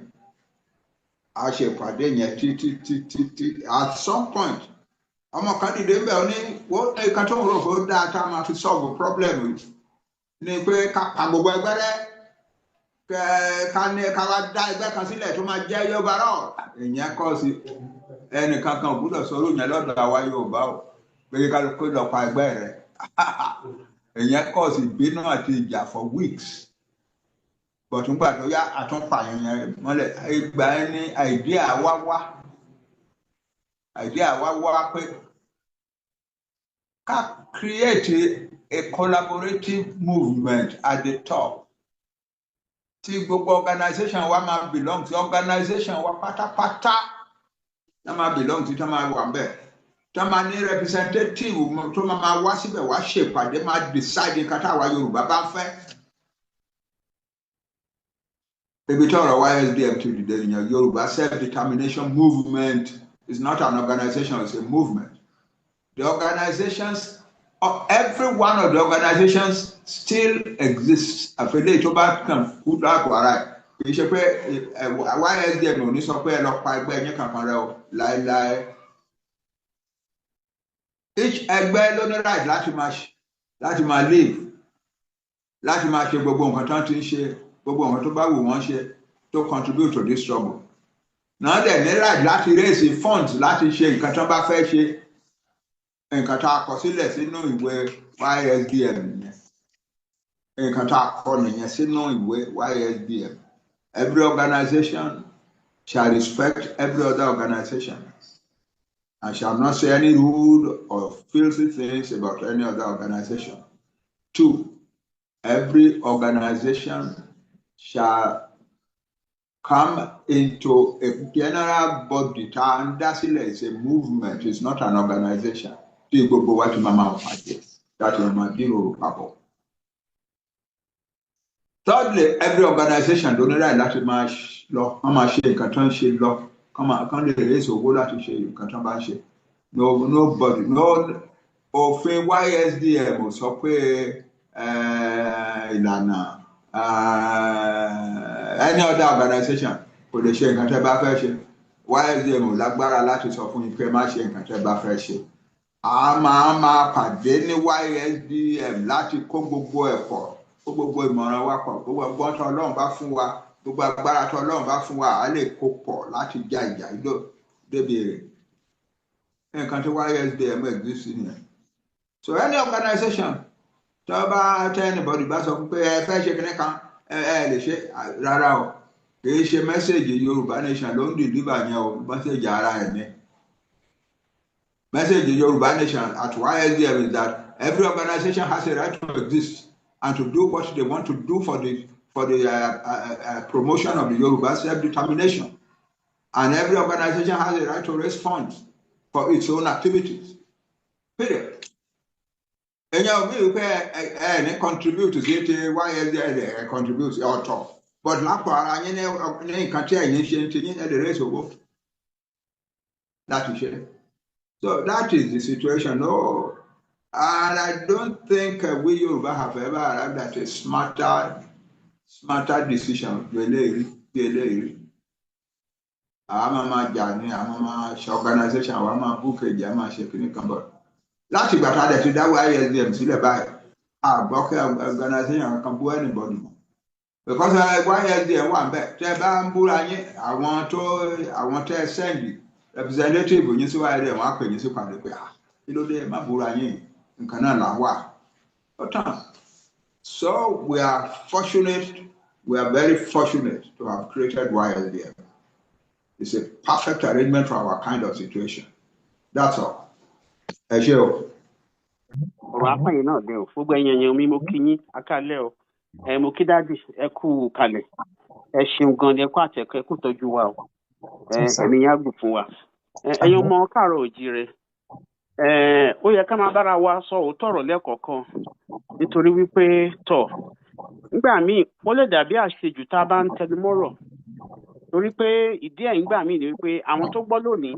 A ṣe ìpàdé yẹn títí at some point ọmọ kan dìde ń bẹ̀ ọ́ ní nǹkan tó ń rò kó dáa tá a máa fi solve problem ni pé ká pa gbogbo ẹgbẹ́ rẹ̀, ká wá dá ẹgbẹ́ kan sílẹ̀ tó máa jẹ́ Yorùbá náà. Ìyẹn kọ́ sí ẹnìkan kan gbúdọ̀ sọ̀rọ̀ yẹn lọ́dọ̀ àwa Yorùbá o, pé ká ló lọ pa ẹgbẹ́ rẹ̀. Ìyẹn kọ́ sí ìbínú àti ìjà for weeks. Bọ̀túngbà tó yá àtúnpààyàn yẹn mọ́lẹ̀. Ìgbà ẹni idea wá pé ká create a collaborative movement at the top tí gbogbo organization wa máa belong tí organization wa pátápátá náà máa belong tí tó máa wà ńbẹ̀ tó máa ní representative tó máa wá síbẹ̀ wá ṣèpàdé máa decide nǹkan táwa Yorùbá bá fẹ́. Ibi tí ọ̀rọ̀ YSDM ti dìde nìyẹn. Yorùbá self-determination movement is not an organization, it's a movement. The organizations, every one of the organizations still exists. Àfẹ́lẹ́ tó bá kàn kú láàbò ara ẹ̀. Kì í ṣe pé YSDM ò ní sọ pé ẹ lọ pa ẹgbẹ́ ẹ̀yìn kankan rẹ o láéláé. Each ẹgbẹ́ ló ní right láti máa live, láti máa ṣe gbogbo nǹkan tó ti ń ṣe, gbogbo nǹkan tó bá wù wọ́n ṣe to contribute to this struggle. Náà dẹ̀ ní right láti raise funds láti ṣe nǹkan tó bá fẹ́ ṣe. Nǹkan tá a kọ sílẹ̀ sínú ìwé YSDM nìyẹn. Nǹkan tá a kọ nìyẹn sínú ìwé YSDM. Every organization shall respect every other organization and shall not say any rude or filthy things about any other organization. 2, every organization shall come into a general body. That is a movement, it's not an organization. Thirdly, every organization don't right láti máa lọ, wọ́n máa ṣe nǹkan tó ń ṣe lọ, kán lè raise owó láti ṣe nǹkan tó bá ń ṣe. Nobody, no òfin YSDM ò sọ pé ìlànà any other organization kò lè ṣe nǹkan tẹ́ bá fẹ́ ṣe. YSDM ò lágbára láti sọ fún yín pé má ṣe nǹkan tẹ́ bá fẹ́ ṣe. A máa pàdé ní YSDM láti kó gbogbo ẹ̀kọ́, kó gbogbo ìmọ̀ràn wa pọ̀, gbogbo ọgbọ́n tó Ọlọ́run bá fún wa, gbogbo agbára tó Ọlọ́run bá fún wa, a lè kó pọ̀ láti já ìjà débi èrè. Nǹkan tí YSDM exist nìyẹn. So any organization tó bá tẹ́ anybody bá sọ pé ẹ fẹ́ ṣe kíní kan lè ṣe rárá o. Kì í ṣe mẹ́sẹ̀gì Yorùbá nation ló ń deliver yẹn o, mẹ́sẹ̀gì ara ẹ̀ ní. Message the Yoruba nation at YSDM is that every organization has a right to exist and to do what they want to do for the promotion of the Yoruba self-determination. And every organization has a right to raise funds for its own activities. Period. And you pay contribute to YSDM contributes or talk. But that is it. So that is the situation. No, and I don't think we Yoruba have ever arrived at a smarter decision. Organization, book láti ìgbà tá a dẹ̀ ti dáwọ́ ISDM sílẹ̀ báyìí, organization kan bú anybody. Because YSDM wà ń bẹ̀, tẹ́ bá ń búra yín, àwọn tẹ́ sẹ́ndì representative yín sí wáyé rẹ̀ wọ́n á pè yín sí pàdé pé kí ló dé má búra yín nǹkan náà là wà. So we are very fortunate to have created YSDM. It's a perfect arrangement for our kind of situation. That's all. Ẹ ṣé o. Ọ̀rọ̀ apáyé náà dé o, gbogbo ẹ̀yàn mi mo kí yín akálẹ̀ o, mo kí dáàdì ẹ kú kalẹ̀, ẹ ṣeun gan ni ẹ kú àtẹ̀kọ́ ẹ kú tọ́jú wa o, ẹ̀mí yá gùn fún wa. Ẹ̀yin ọmọ káàárọ̀ oòjíire, ó yẹ ká máa bára wa sọ òótọ́ ọ̀rọ̀ lẹ́ẹ̀kọ̀ọ̀kan nítorí wípé nígbà míì ó lè dàbí àṣejù tá a bá ń tẹnumọ́rọ̀ torí pé ìdí ẹ̀ nígbà míì ni wípé àwọn tó gbọ́ lónìí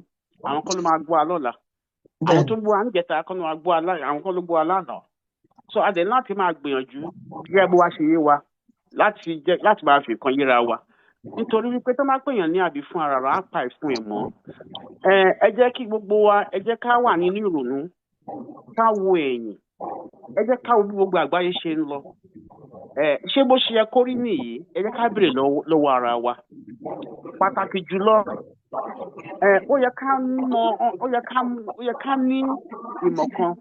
àwọn kọ́ ló máa gbọ́ alọ́la, àwọn tó gbọ́ àǹjẹta kọ́ ló máa gbọ́ àwọn kọ́ ló gbọ́ alánà. So a dẹ̀ láti máa gbìyànjú gẹ́gẹ́ bó wá ṣe yé wa láti máa fi nǹkan yéra wa nítorí wípé tó máa pèèyàn ní àbí fún ara rà á pa ìfún ẹ̀ mọ́. Ẹ jẹ́ kí gbogbo wa ẹ jẹ́ ká wà nínú ìrònú, ká wo ẹ̀yìn, ẹ jẹ́ ká wo bí gbogbo àgbáyé ṣe ń lọ. Ṣé bó ṣe yẹ kó rí nìyí? Ẹ jẹ́ ká béèrè lọ́wọ́ ara wa. Pàtàkì jùlọ ó yẹ ká ní ìmọ̀ kan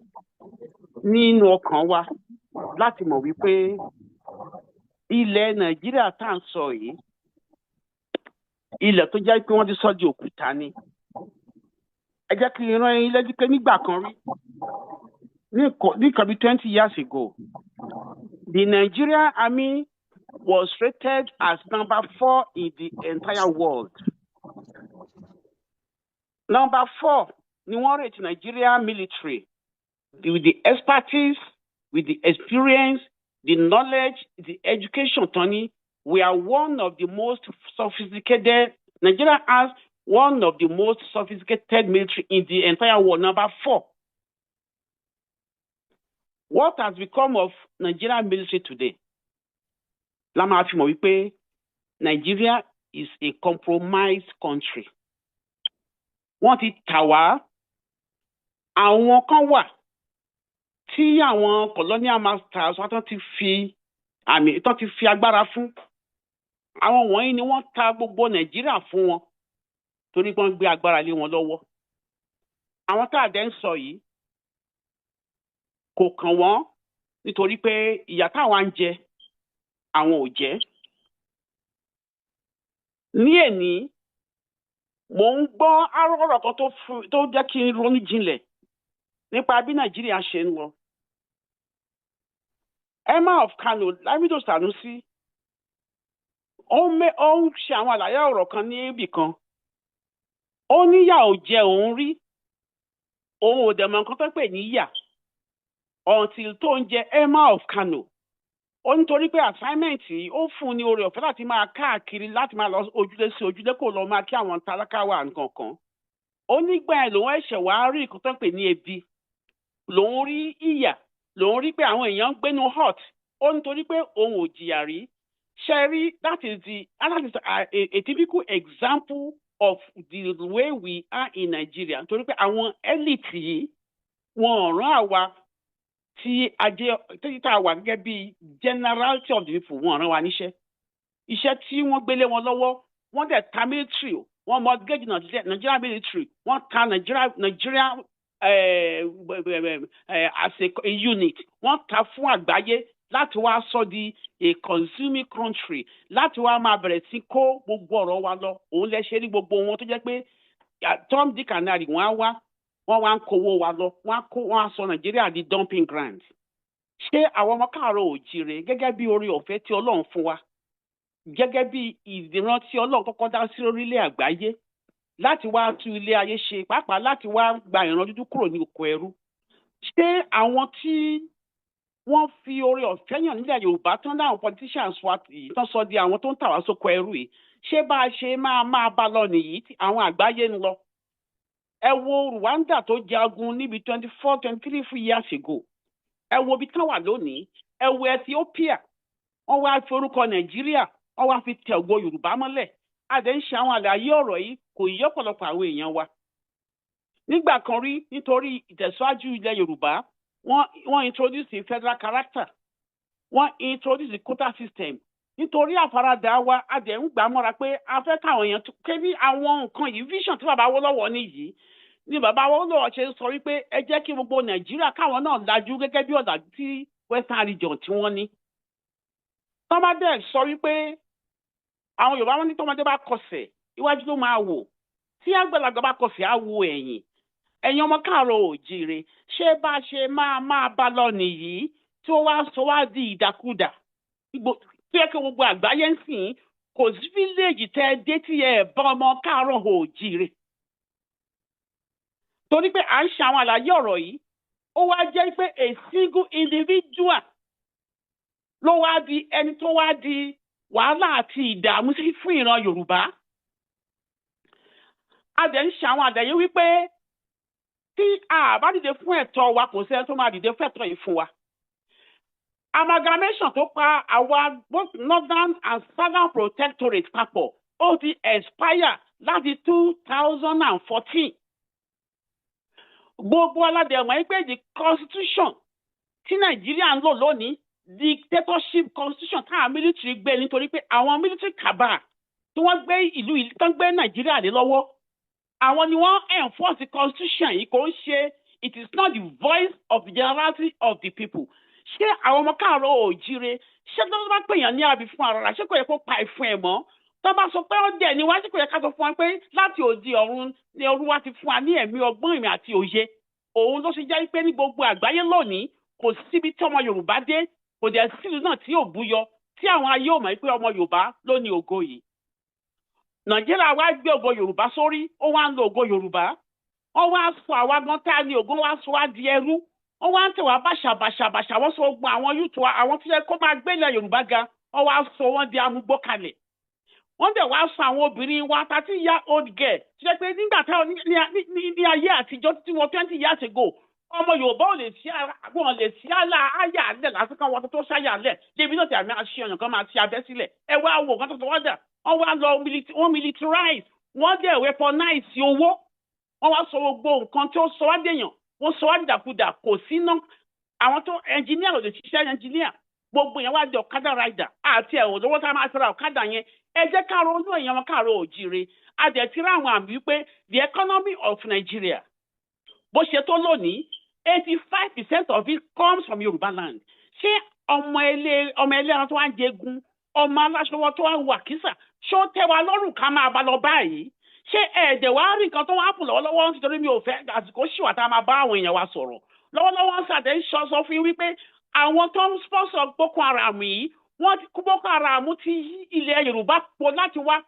nínú ọkàn wa láti mọ̀ wípé ilẹ̀ Nàìjíríà tá à ń sọ yìí, ilẹ̀ tó jẹ́ pé wọ́n ti sọ di òkúta ni. Ẹ jẹ́ kí n rán yín létí pé nígbà kan rí ní nǹkan bí 20 years ago, the Nigerian army was rated as number 4 in the entire world. Number 4, ni wọ́n rate Nigerian military with the expertise, with the experience, the knowledge, the education, Tony. We are one of the most sophisticated. Nigeria has one of the most sophisticated military in the entire world. Number 4. What has become of Nigerian military today? Lama fi mọ̀ wípé Nigeria is a compromised country. Wọ́n ti tà wá. Àwọn kan wà tí àwọn colonial masters wọ́n ti fi agbára fún. Àwọn wọ̀nyí ni wọ́n ta gbogbo Nàìjíríà fún wọn torí wọ́n gbé agbára lé wọn lọ́wọ́. Àwọn tá a dẹ̀ ń sọ yìí kò kàn wọ́n nítorí pé ìyà táwọn ń jẹ àwọn ò jẹ. Ní èní mò ń gbọ́ ọ̀rọ̀ kan tó jẹ́ kí n ronú jinlẹ̀ nípa bí Nàìjíríà ṣe ń lọ. Emir of Kano, Lamido Sanusi, ó ń ṣe àwọn àlàyé ọ̀rọ̀ kan ní ibì kan. Ó níyà ò jẹ òun rí, òun ò dẹ̀ mọ̀ nǹkan tó pè ní yà until tó ń jẹ Emir of Kano. Ó nítorí pé assignment yìí ó fún ní oore ọ̀fẹ́ láti máa káàkiri láti máa lọ ojúlé sí ojúlé kó lọ máa kí àwọn tálákà wà nǹkan kan. Ó nígbà ẹ̀ lòun ẹ̀ṣẹ̀ wá rí nǹkan tó pè ní ebi, lòun rí ìyà, lòun rí pé àwọn èèyàn ń gbénu hot. Ó nítorí pé òun ò jìyà rí. Sherry, that is a typical example of the way we are in Nigeria. Nítorí pé àwọn elite yìí wọn ò rán àwa tí tá wà gẹ́gẹ́ bí generality of the people wọn rán wa níṣẹ́. Iṣẹ́ tí wọ́n gbélé wọn lọ́wọ́, wọ́n dẹ̀ ta military, wọ́n mortgage Nigeria military, wọ́n ta Nigeria as a unit, wọ́n ta fún àgbáyé láti wá sọ di a consuming country, láti wá máa bẹ̀rẹ̀ sí kó gbogbo ọ̀rọ̀ wa lọ. Òun lẹ ṣe rí gbogbo wọn tó jẹ́ pé Tom Dick and Harry wọ́n wá ń kówó wa lọ, wọ́n á sọ Nàìjíríà di dumping ground. Ṣé àwọn ọmọ káàárọ̀ oòjíire gẹ́gẹ́ bí oore ọ̀fẹ́ tí Ọlọ́run fún wa, gẹ́gẹ́ bí ìdìran tí Ọlọ́run kọ́kọ́ dá sí orílẹ̀ àgbáyé láti wá tú ilé ayé ṣe, pàápàá láti wá gba ìran dúdú kúrò ní oko ẹrú. Ṣé àwọn tí wọ́n fi oore ọ̀fẹ́ yàn nílẹ̀ Yorùbá tán láwọn politicians wa yìí tán sọ di àwọn tó ń tà wá sóko ẹrú yìí, ṣé bá a ṣe máa bá lọ nìyí tí àwọn àgbáyé ń lọ? Ẹ wo Rwanda tó jagun níbi 23 years ago. Ẹ wo ibi tán wà lónìí. Ẹ wo Ethiopia. Wọ́n wá fi orúkọ Nàìjíríà, wọ́n wá fi tẹ ògo Yorùbá mọ́lẹ̀. A dẹ̀ ń ṣe àwọn àlàyé ọ̀rọ̀ yìí kò yí ọ̀pọ̀lọpọ̀ àwọn èèyàn wa. Nígbà kan rí nítorí ìtẹ̀síwájú ilẹ̀ Yorùbá, wọ́n introduce federal character. Wọ́n introduce quota system. Nítorí àfaradà wa, a dẹ̀ ń gbà mọ́ra pé a fẹ́ káwọn èèyàn kébí àwọn nǹkan yìí vision tí bàbá Awólọ́wọ̀ nìyí. Ni bàbá Awólọ́wọ̀ ṣe sọ wípé ẹ jẹ́ kí gbogbo Nàìjíríà káwọn náà lajú gẹ́gẹ́ bí ọ̀làjú tí Western region tí wọ́n ní. Tọ́mọdé sọ wípé àwọn Yorùbá wọn ní tọ́mọdé bá kọsẹ̀ iwájú ló máa wò, tí àgbàlagbà bá kọsẹ̀ á wo ẹ̀yìn. Ẹ̀yin ọmọ káàárọ̀ oòjíire, ṣé bá ṣe máa bá lọ nìyí tí ó wá sọ wá di ìdàkudà? Tí ẹ kí gbogbo àgbáyé ń sìn, kò sí village tẹ́ dé tí ẹ bá ọmọ káàárọ̀ oòjíire. Torí pé à ń ṣe àwọn àlàyé ọ̀rọ̀ yìí, ó wá jẹ́ pé a single individual ló wá di ẹni tó wá di wàhálà àti ìdààmú sí fún ìran Yorùbá. A dẹ̀ ń ṣe àwọn àlàyé wípé tí a bá dìde fún ẹ̀tọ́ wa kò sẹ́ni tó máa dìde fún ẹ̀tọ́ yìí fún wa. Amalgamation tó pa àwa both northern and southern protectorate papọ̀ ó ti expire láti 2014. Gbogbo aládẹ̀mọ̀ ẹgbẹ́ the constitution tí Nàìjíríà ń lò lónìí, dictatorship constitution táwọn military gbé nítorí pé àwọn military cabal tí wọ́n gbé ìlú tán gbé Nàìjíríà lé lọ́wọ́, àwọn ni wọ́n enforce the constitution yìí. Kò ń ṣe, it is not the voice of the generality of the people. Ṣé àwọn ọmọ káàárọ̀ oòjíire, ṣé tó bá pèèyàn ní àbí fún ara rà, ṣé kò yẹ kó pa ìfún ẹ̀ mọ́? Tó bá sọ pé ó dẹ̀ ni wá, ṣé kò yẹ ká sọ fún wa pé láti òdi ọ̀run ni Olúwa ti fún wa ní ẹ̀mí ọgbọ́n ìmọ̀ àti òye. Òun ló ṣe jẹ́ pé ní gbogbo àgbáyé lónìí kò síbi tí ọmọ Yorùbá dé, kò dẹ̀ sílùú náà tí ò búyọ tí àwọn ayé ò mọ̀ pé ọmọ Yorùbá ló ní ògo yìí. Nàìjíríà wá gbé ògo Yorùbá sórí, ó wá ń lo ògo Yorùbá. Wọ́n wá sọ àwa gan tá a ní ògo, wá sọ wá di ẹrú. Wọ́n wá ń tẹ̀ wá bàṣàbàṣàbàṣà, wọ́n sọ gbogbo àwọn yúùtù wa, àwọn tí yẹ kó máa gbé ilẹ̀ Yorùbá ga, wọ́n wá sọ wọ́n di amúgbó kalẹ̀. Wọ́n dẹ̀ wá sọ àwọn obìnrin wa 30-year old girl tí yẹ pé nígbà táwọn ní ayé àtijọ́ tí wọ́n 20 years ago, ọmọ Yorùbá ò lè sí wọn lè sí àyà alẹ̀ lásìkò wọn tó ṣáyà alẹ̀ débi náà tí àmì àṣẹ ọ̀yàn kan máa ti abẹ́ sílẹ̀. Ẹ wá wo nǹkan tó wọ́n dà, wọ́n wá lọ wọ́n militarize, wọ́n dẹ̀ weaponize owó, wọ́n wá sọ gbogbo nǹkan tó sọ wá dèèyàn, wọ́n sọ wá dìdàkudà, kò sí ná. Àwọn tó engineer ò lè ṣiṣẹ́ engineer, gbogbo yẹn wá di ọ̀kadà rider àti ẹ̀wọ̀n lọ́wọ́ tá a máa fẹ́ra ọ̀kadà yẹn. Ẹ jẹ́ ká ronú èèyàn wọn káàárọ̀ oòjíire. A dẹ̀ ti rí àwọn àmì wípé the economy of Nigeria bó ṣe tó lónìí 85% of it comes from Yoruba land. Ṣé ọmọ ẹlẹ́ran tó wá ń jẹgun, ọmọ aláṣọwọ́ tó wá ń wà kísà, ṣó tẹ́ wa lọ́rùn ká máa bá lọ báyìí? Ṣé ẹ̀ẹ́dẹ̀ wá rí nǹkan tó wá pù lọ́wọ́lọ́wọ́ nítorí mi ò fẹ́ àsìkò ṣìwà tá a máa bá àwọn èèyàn wa sọ̀rọ̀. Lọ́wọ́lọ́wọ́ ṣàdé ń sọ fún wípé àwọn tó ń sponsor Boko Haram yìí, wọ́n ti kú Boko Haram ti yí ilẹ̀ Yorùbá po láti wá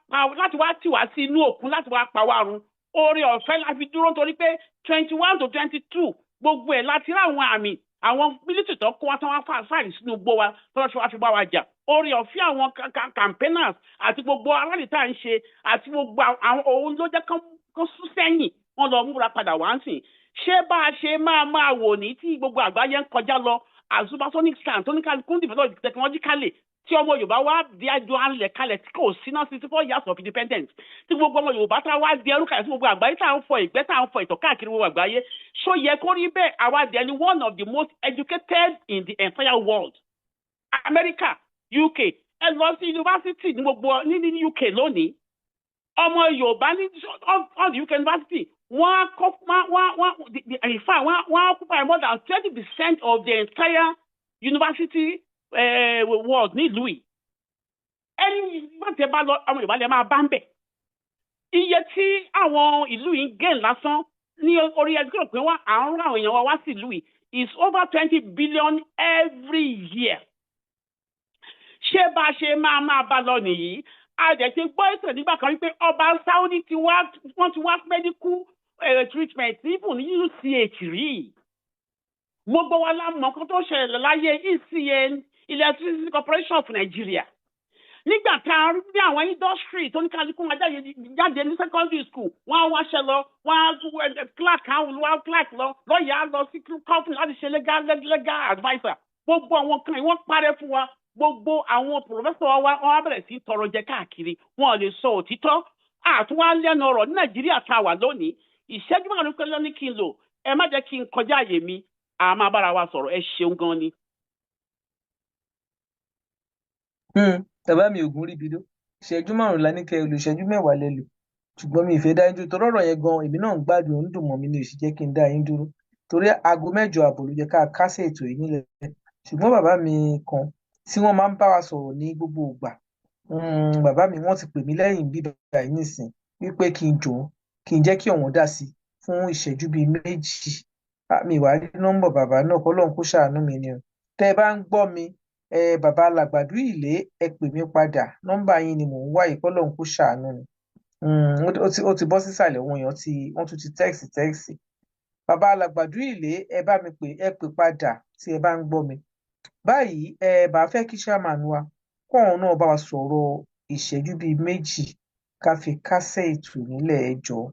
tì wá sí inú òkun láti wá pa wá run. Oore ọ̀fẹ́ la fi dúró nítorí pé 21 to 22 gbogbo ẹ̀ láti rí àwọn àmì àwọn mílítì tó kó wá tán wá fàáfàá sínú gbó wa tó wá fi bá wa jà. Oore ọ̀fẹ́ àwọn campaigners àti gbogbo aráàlú tá à ń ṣe àti gbogbo àwọn òun ló jẹ́ kán sún sẹ́yìn wọn lọ múra padà wá ń sìn. Ṣé bá a ṣe máa wò ní tí gbogbo àgbáyé ń kọjá lọ azubasonic scan tó ní kálukú ń develop technologically tí ọmọ Yorùbá wá di àjọ alẹ̀ kalẹ̀ tí kò sí náà 64 years of independence tí gbogbo ọmọ Yorùbá tá wá di ẹrú kalẹ̀ tí gbogbo àgbáyé tá à ń fọ ìgbẹ́ tá à ń fọ ìtọ̀ káàkiri gbogbo àgbáyé. Ṣó yẹ kó rí bẹ́ẹ̀? Àwa dẹ̀ ni one of the most educated in the entire world. America, UK, ẹ lọ sí yunifásitì ní gbogbo ní UK lónìí. Ọmọ Yorùbá ní all the UK university wọ́n occupy more than 20% of the entire university world nílùú yìí. Ẹni bàtẹ bá lọ ọmọ Yorùbá lè máa bá ń bẹ̀. Iye tí àwọn ìlú yìí gain lásán ní orí ẹgbẹ́ pé wọ́n à ń rán àwọn èèyàn wá sí ìlú yìí is over 20 billion every year. Ṣé bá a ṣe máa bá lọ nìyí? A dẹ̀ ti gbọ́ ìtàn nígbà kan wípé ọba Saudi wọ́n ti wá medical treatment even ní UCH rí. Gbogbo wa la mọ̀ kó tó ṣẹlẹ̀ láyé ECN Electricity Corporation of Nigeria. Nígbà tá a rí ní àwọn industry tó ní kálukú wọn jáde ní secondary school, wọ́n á wáṣẹ́ lọ, wọ́n á clerk lọ, lọ́ọ̀yà lọ sí company láti ṣe legal adviser. Gbogbo àwọn kan wọ́n parẹ́ fún wa. Gbogbo àwọn professor wa wọ́n á bẹ̀rẹ̀ sí tọrọ jẹ káàkiri. Wọ́n lè sọ òtítọ́. Àtúwá lẹ́nu ọ̀rọ̀ ní Nàìjíríà tá a wà lónìí. Ìṣẹ́jú márùn-ún pẹ́lú ní kí n lò. Ẹ má jẹ́ kí n kọjá àyè mi. A máa bára wa sọ̀rọ̀. Ẹ ṣeun gan ni. Bàbá mi ògùn rí bidó. Ìṣẹ́jú márùn-ún la ní kẹ́ olùṣẹ́jú mẹ́wàá lẹ lò. Ṣùgbọ́n mi ìfẹ́ dá yín dúró. Torí ọ̀rọ̀ yẹn gan èmi náà ń gbádùn ó ń dùn mọ́ mi ní òsì jẹ́ kí n dá yín dúró. Torí aago 8 àbọ̀ ló jẹ́ ká kásẹ̀ ètò yìí nílẹ̀. Ṣùgbọ́n bàbá mi kan tí wọ́n máa ń bá wa sọ̀rọ̀ ní gbogbo ìgbà. Bàbá mi wọ́n ti pè mí lẹ́yìn bíbá yìí nísìn wípé kí n jọ̀ọ́ kí n jẹ́ kí ọ̀wọ́n dá sí fún ìṣẹ́jú bíi 2. Mi wàá rí nọ́mbà bàbá náà kọ́lọ́run kó ṣàánú mi ni o. Tẹ́ ẹ bá ń gbọ́ mi bàbá alàgbàdo ìlé ẹ pè mí padà nọ́mbà yín ni mò ń wá yìí kọ́lọ́run kó ṣàánú mi. Ó ti bọ́ sísàlẹ̀ ohun èèyàn wọ́n tún ti tẹ́ẹ̀sì. Bàbá alàgbàdo ìlé ẹ bá mi pè padà tí ẹ bá ń gbọ́ mi. Báyìí bá fẹ́ kí chairman wa kóun náà bá wa sọ̀rọ̀ ìṣẹ́jú bíi 2 ká fi kásẹ̀ ètò nílẹ̀ ẹ jọ̀ọ́.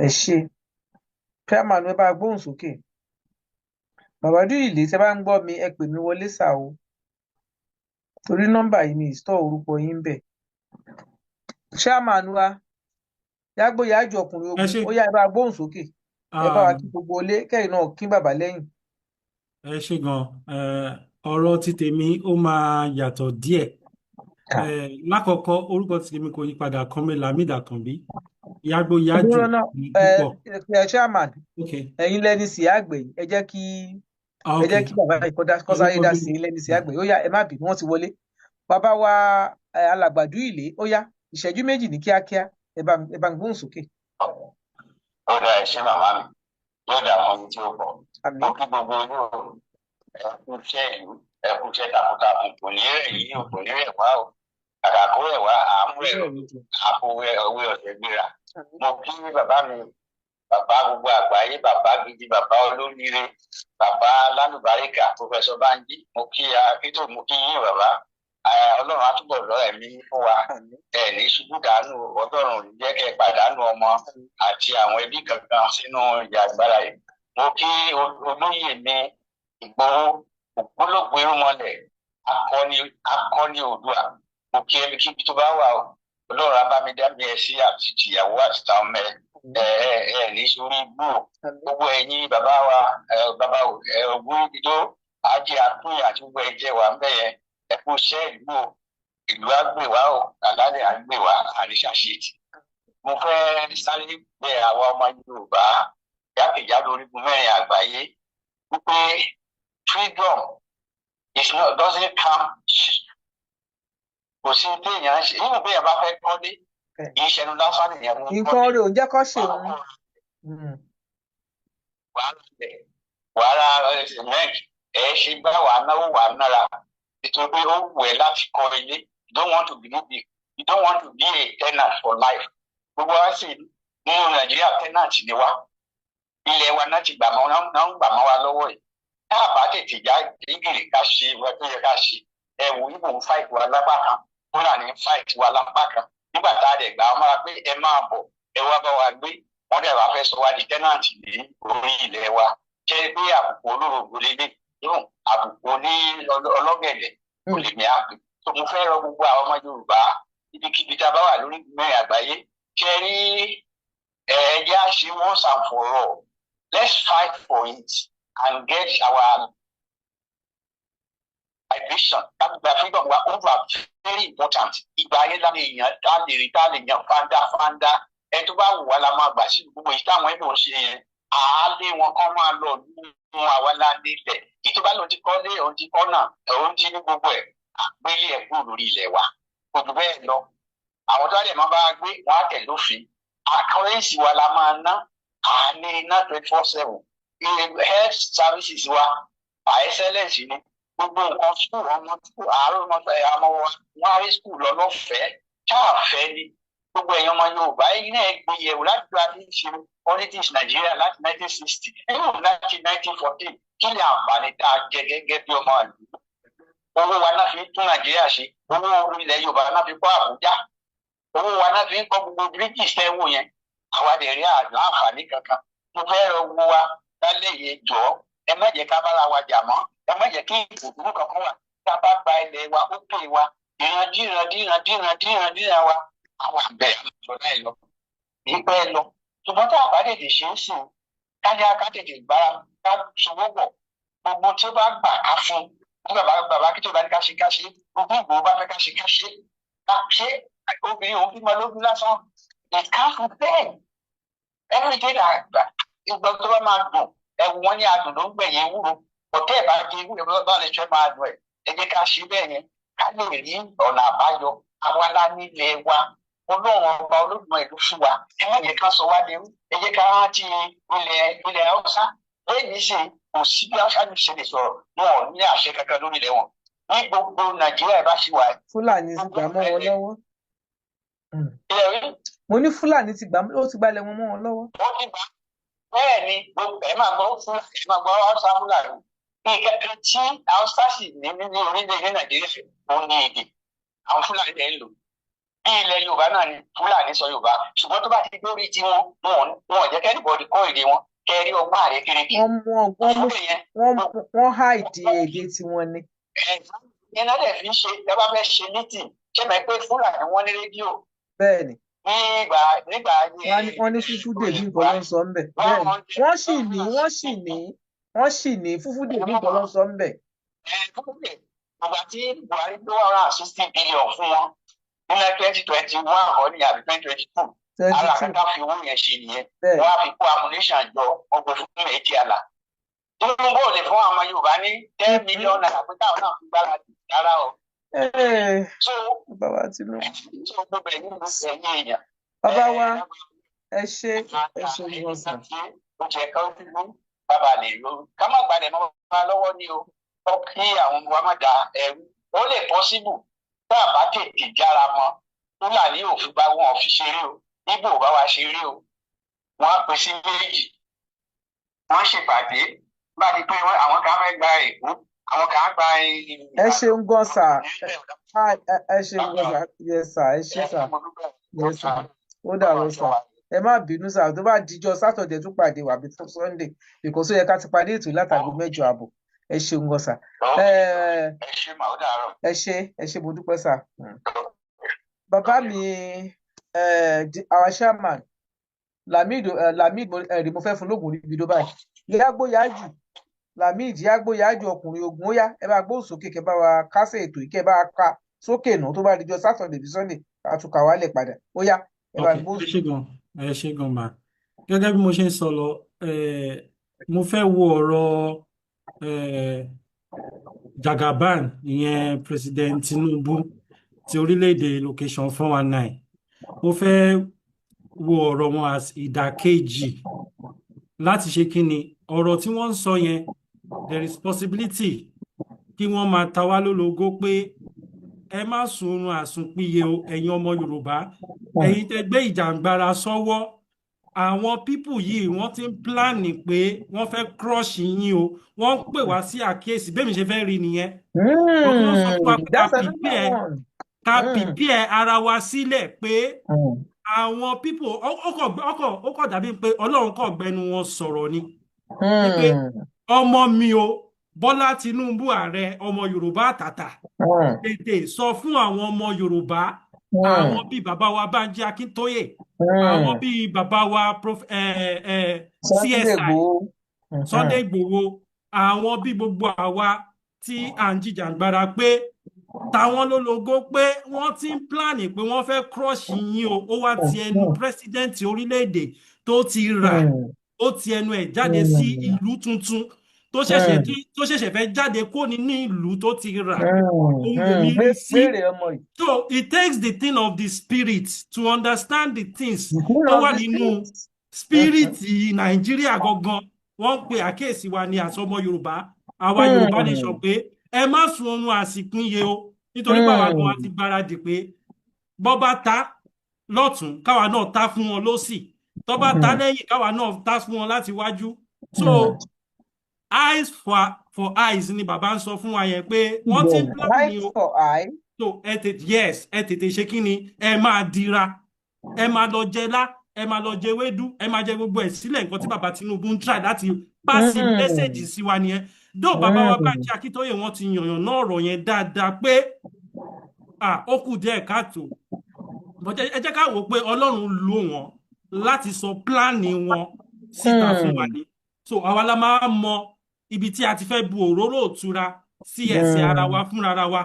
Ẹ ṣé chairman ẹ bá gbóhùn sókè. Bàbá Dúyìlé tẹ́ bá ń gbọ́ mi ẹ pè mí wọlé sà o. Torí nọ́mbà yìí mi ìstọ́ orúkọ yín bẹ̀. Chairman wa yàgbó yájú ọkùnrin ogun ó yá ẹ bá gbóhùn sókè. Ẹ bá wa kí gbogbo ilé kẹ́yìn náà kí bàbá lẹ́yìn. Ẹ ṣé gan ọ̀rọ̀ ti tèmi ó máa yàtọ̀ díẹ̀. Lákọ̀ọ́kọ́ orúkọ ti tèmi kò yí padà Kọ́mẹ́ Lamid Àkànbí. Yàgbó yájú púpọ̀. Chairman ẹ̀yin lẹ́ni sí àgbẹ̀ ẹ jẹ́ kí bàbá ìkọ́sáyé dá sí lẹ́ni sí àgbẹ̀ ó yá ẹ má bínú wọ́n ti wọlé. Bàbá wa alàgbàdo ìlé ó yá ìṣẹ́jú 2 ní kíákíá ẹ bá ń gbóhùn sókè. Ó dá ẹ ṣé màmá mi yóò dà fún mi tí ó pọ̀. Ó kí gbogbo olóòrùn ẹ̀kú iṣẹ́ ìlú ẹkú iṣẹ́ takuntakun kò ní rẹ̀ yìí o kò ní rẹ̀ wá o kàkà kó rẹ̀ wá àmú ẹ̀rọ àpòwé ọwé ọ̀sẹ̀ gbéra. Mo kí bàbá mi, bàbá gbogbo àgbáyé, bàbá gidi, bàbá olóríire, bàbá lálùbáríkà Professor Banji. Mo kí Akintoye, mo kí yín bàbá. Ọlọ́run á túbọ̀ lọ ẹ̀mí fún wa. Ẹ ní ṣubú dànù, Ọlọ́run ò ní jẹ́ kẹ́ pàdánù ọmọ àti àwọn ẹbí kankan sínú ìjà agbára yìí. Mo kí olóyè mi Ìgbòho ògbólógbò irúnmọlẹ̀ akọni Oòduà. Mo kí ẹbí kíbi tó bá wà o. Ọlọ́run á bá mi dá mi ẹ sí àti tìyàwó àti táwọn ọmọ ẹ ní sórí igbó. Gbogbo ẹ̀yin bàbá wa bàbá ògún ìdó ajé àpín àti gbogbo ẹ̀jẹ̀ wa ń bẹ̀yẹ ẹ̀kú iṣẹ́ ìlú àgbè wa o àlálẹ̀ àgbè wa àríṣàṣetì. Mo fẹ́ sáré bẹ àwa ọmọ Yorùbá jákèjádò orígun mẹ́rin àgbáyé wípé freedom doesn't come kò sí téèyàn ṣe nínú bí ẹ bá fẹ́ kọ́lé kì í ṣẹnu lásán nìyẹn mú nǹkan rẹ̀ ò jẹ́ kó ṣe òun. wàhálà cement ẹ ṣe gbá wàá náwó wàá nára nítorí pé ó wù ẹ́ láti kọ́ ilé you don't want to be a tenant for life. Gbogbo wa sì nínú Nàìjíríà tenant ni wá ilẹ̀ wa náà ti gbà mọ́ wa lọ́wọ́ yìí tá a bá tètè já gígìrì ká ṣe ìwé tó yẹ ká ṣe ẹ̀wù ìbò ń fight wa lápá kan Fúlàní ń fight wa lápá kan nígbà tá a dẹ̀ gbà á mọ́ra pé ẹ máa bọ̀ ẹ wá bá wa gbé wọ́n dẹ̀ wá fẹ́ sọ wá di tenant ní orí ilẹ̀ wa jẹ́ pé àbùkù olórògbò lélẹ̀ yóò àbùkù ní ọlọ́gẹ̀dẹ̀ kò lè ní àpè. tó mo fẹ́ rọ gbogbo àwọn ọmọ Yorùbá ibikíbi tá a bá wà lórí mẹ́rin àgbáyé kẹ́ rí ẹ̀ẹ́dẹ́ àṣẹ once and for all. Let's fight for it and get our vibration. That freedom wa over very important. Ìgbà ayé láti èèyàn tá lè rí tá lè yàn fáńdá. Ẹ tó bá wù wá la máa gbà sí gbogbo ìta àwọn ẹ̀dùn ṣe yẹn. Àálé wọn kọ́ máa lọ nínú àwa ládé ilẹ̀. Ìtọ́ bá lọ ti kọ́ lé òun ti kọ́ náà òun ti ní gbogbo ẹ̀. Àgbélé ẹ̀ kúrò lórí ilẹ̀ wa. Kò jù bẹ́ẹ̀ lọ. Àwọn tó lè máa bá gbé wọn á tẹ̀ lófin. Àkọ́rẹ́sì wa la máa ná. Àálé iná 24/7. Health services wa excellence ni. Gbogbo nǹkan school ọmọ school àárọ̀ ọmọ wọn á rí school lọ lọ́fẹ̀ẹ́ káàfẹ́ ni. Gbogbo èèyàn ọmọ Yorùbá yìí náà gbé yẹ̀wò láti gba ní ṣe politics Nàìjíríà láti 1960 nínú láti 1914 kí ni àǹfààní tá a jẹ gẹ́gẹ́ bí ọmọ ìlú. Owó wa náà fi ń tún Nàìjíríà ṣe owó orí ilẹ̀ Yorùbá náà fi kọ́ Àbújá owó wa náà fi ń kọ́ gbogbo bíríkì sẹ́wọ̀n yẹn àwa lè rí àǹfààní kankan. Mo fẹ́ rọ owó wa lálẹ́ yẹn jọ ẹ má jẹ́ ká bára wa jà mọ́ ẹ má jẹ́ kí ìbùdó kankan wà tá a bá gba ilẹ̀ wa ó pè wa ìran wa àwọn àgbẹ̀ àlọ́ náà lọ nígbẹ́ lọ ṣùgbọ́n tá a bá tètè ṣe é sìn kájà ká tètè gbára ká ṣòwò pọ̀ gbogbo tí ó bá gbà ká fún ní bàbá kí tó bá ní ká ṣe gbogbo ìgbòho bá fẹ́ ká ṣe obìnrin òun bímọ lógún lásán it can't be bad everyday àgbà ìgbà tó bá máa dùn ẹ̀wù wọn ní adùn ló ń gbẹ̀yìn ewúro ọ̀tẹ́ ẹ̀ bá jẹ ewúro bá lè fẹ́ máa dùn ẹ̀ ẹ jẹ́ ká ṣe bẹ́ẹ̀ yẹn ká lè rí ọ̀nà àbáyọ àwa la nílẹ̀ wa Ọlọ́run ọba Olódùmarè ìlú fún wa ẹ má jẹ́ ká sọ wá dẹrú ẹ jẹ́ ká rántí ilẹ̀ Haúsá lẹ́yìn ṣe kò sí bí Haúsá ní ṣe lè sọ̀rọ̀ wọn ò ní àṣẹ kankan lórí ilẹ̀ wọn ní gbogbo Nàìjíríà bá ṣì wà. Fúlàní ti gbà mọ́ wọn lọ́wọ́. Mo ní Fúlàní ti gbalẹ̀ wọn mọ́ wọn lọ́wọ́. Ó ti gbà bẹ́ẹ̀ ni ẹ máa gbọ́ Haúsá Fúlàní nǹkan tí Haúsá sì ní orílẹ̀-èdè Nàìjíríà ó ní èdè àwọn Fúlàní ẹ̀ ń lò bí ilẹ̀ Yorùbá náà ni Fúlàní sọ Yorùbá ṣùgbọ́n tó bá ti lórí tí wọn ò jẹ́ kẹ́nìbọ̀dì kọ́ èdè wọn kẹ́rí ọgbọ́n àrẹ kérékì. wọ́n há ìdí èdè tiwọn ni. iná dẹ̀ fi ń ṣe ẹ bá fẹ́ ṣe mítìn ṣé mọ̀ pé Fúlàní wọ́n ní rédíò. Bẹ́ẹ̀ni. nígbà wọ́n ní fúfú dèbí nǹkan ló ń sọ ńbẹ̀. Bẹ́ẹ̀ni wọ́n sì ní fúfú dèbí nǹkan ló ń sọ ńbẹ̀. Ìgbà tí Buhari tó wà rà 60 billion fún wọn ní 2021 ọ̀ ní àbí 2022 ara kankan fi owó yẹn ṣe nìyẹn wọ́n á fi kó ammunition jọ ọgbẹ́ fún méjì àlà. Tinubu ò lè fún àwọn Yorùbá ní 10 million naira pé táwọn náà fi gbáradì rárá o. Bàbá Tinubu. Gbogbo ẹ̀yìn ló ẹ̀yìn èèyàn. Bàbá wa ẹ ṣe ìwọ̀nsán. Ó jẹ́ ká ó fi mú bàbá lè lo ká má gbalẹ̀ mọ́ bàbá lọ́wọ́ ní o kí àwọn ọmọ wa má da ẹrú ó lè possible tá a bá tètè jára mọ́ Fúlàní òfin bá wọn fi ṣeré o Ìgbò bá wa ṣeré o wọ́n á pín sí méjì wọ́n ṣèpàdé bá di pé àwọn kan fẹ́ gba Èkó àwọn kan gba ẹ ṣeun gan sà ẹ ṣeun gan sà yes sà ẹ ṣe sà yes sà ó dàrú sà ẹ má bínú sà tó bá dijọ́ Sátọ̀dẹ̀ tún pàdé wà bí fún Sunday because ó yẹ ká ti parí ètò látago 8 àbọ̀ ẹ ṣeun gan sà ẹ ṣe mo dúpẹ́ sà bàbá mi our chairman Lamid mo fẹ́ fún lóògùn níbi tó báyìí yágbóyájú Lamid yágbóyájú ọkùnrin ogun ó yá ẹ bá gbóhùn sókè kẹ bá wa kásẹ̀ ètò ìkẹ́ bá ká sókè nù tó bá dijọ́ Sátọ̀dẹ̀ bí Sunday àtúkà wálẹ̀ padà ó yá ẹ bá gbóhùn sókè. ẹ ṣé gan ma gẹ́gẹ́ bí mo ṣe ń sọ lọ mo fẹ́ wo ọ̀rọ̀ Jagaban ìyẹn President Tinubu ti orílẹ̀-èdè location 419 mo fẹ́ wo ọ̀rọ̀ wọn as ìdàkejì láti ṣe kí ni ọ̀rọ̀ tí wọ́n ń sọ yẹn there is possibility kí wọ́n máa ta wá lólogó pé ẹ má sunrun àsùnpìyè o ẹ̀yin ọmọ Yorùbá ẹ̀yin tẹ́ gbé ìjàngbara sọ́wọ́ àwọn pípù yìí wọ́n ti ń pláàni pé wọ́n fẹ́ crush yín o wọ́n ń pè wá sí àkíyèsí bẹ́ẹ̀ mi ṣe fẹ́ rí nìyẹn wọ́n sọ fún wa pé ká prepare ara wa sílẹ̀ pé àwọn pípù ó kọ̀ dàbí pé Ọlọ́run kọ̀ gbẹnu wọn sọ̀rọ̀ ni pé ọmọ mi o Bọ́lá Tinubu ààrẹ ọmọ Yorùbá àtàtà tètè sọ fún àwọn ọmọ Yorùbá àwọn bíi bàbá wa Bánjí Akíntóyè àwọn bíi bàbá wa CSI Sunday Igboho àwọn bíi gbogbo àwa tí à ń jìjàǹgbara pé táwọn lólogó pé wọ́n ti ń pláàni pé wọ́n fẹ́ crush yín o ó wá ti ẹnu pírẹsidẹ́ǹtì orílẹ̀-èdè tó ti rà ó ti ẹnu ẹ̀ jáde sí ìlú tuntun tó ṣẹ̀ṣẹ̀ fẹ́ jáde kó ní ìlú tó ti rà ohun èmi rí sí so it takes the thing of the spirit to understand the things tó wà nínú spirit Nàìjíríà gangan wọ́n pe àkíyèsí wa ní àsọmọ Yorùbá àwa Yorùbá lè sọ pé ẹ má sun oorun àsìpínyẹ o nítorí báwa gan àti gbáradì pé bọ́ bá ta lọ́tún káwa náà ta fún wọn lósì tó bá ta lẹ́yìn káwa náà ta fún wọn láti wájú so eyes for eyes ni bàbá ń sọ fún wa yẹn pé wọ́n ti ń plan ni o so ẹ tètè ṣe kí ni ẹ máa dira ẹ máa lọ jẹ lá ẹ máa lọ jẹ wédú ẹ máa jẹ gbogbo ẹ̀ sílẹ̀ nǹkan tí bàbá Tinubu ń try láti pass message sí wa nìyẹn dó bàbá wa Bánjí Akíntóyè wọ́n ti yànyàn náà ọ̀rọ̀ yẹn dáadáa pé ó kù díẹ̀ káàtó ẹ jẹ́ ká wò pé Ọlọ́run lò wọ́n láti sọ pláàni wọn síta fún wa ni so àwa la máa mọ ibi tí a ti fẹ́ bu òróró òtura sí ẹsẹ̀ ara wa fúnra wa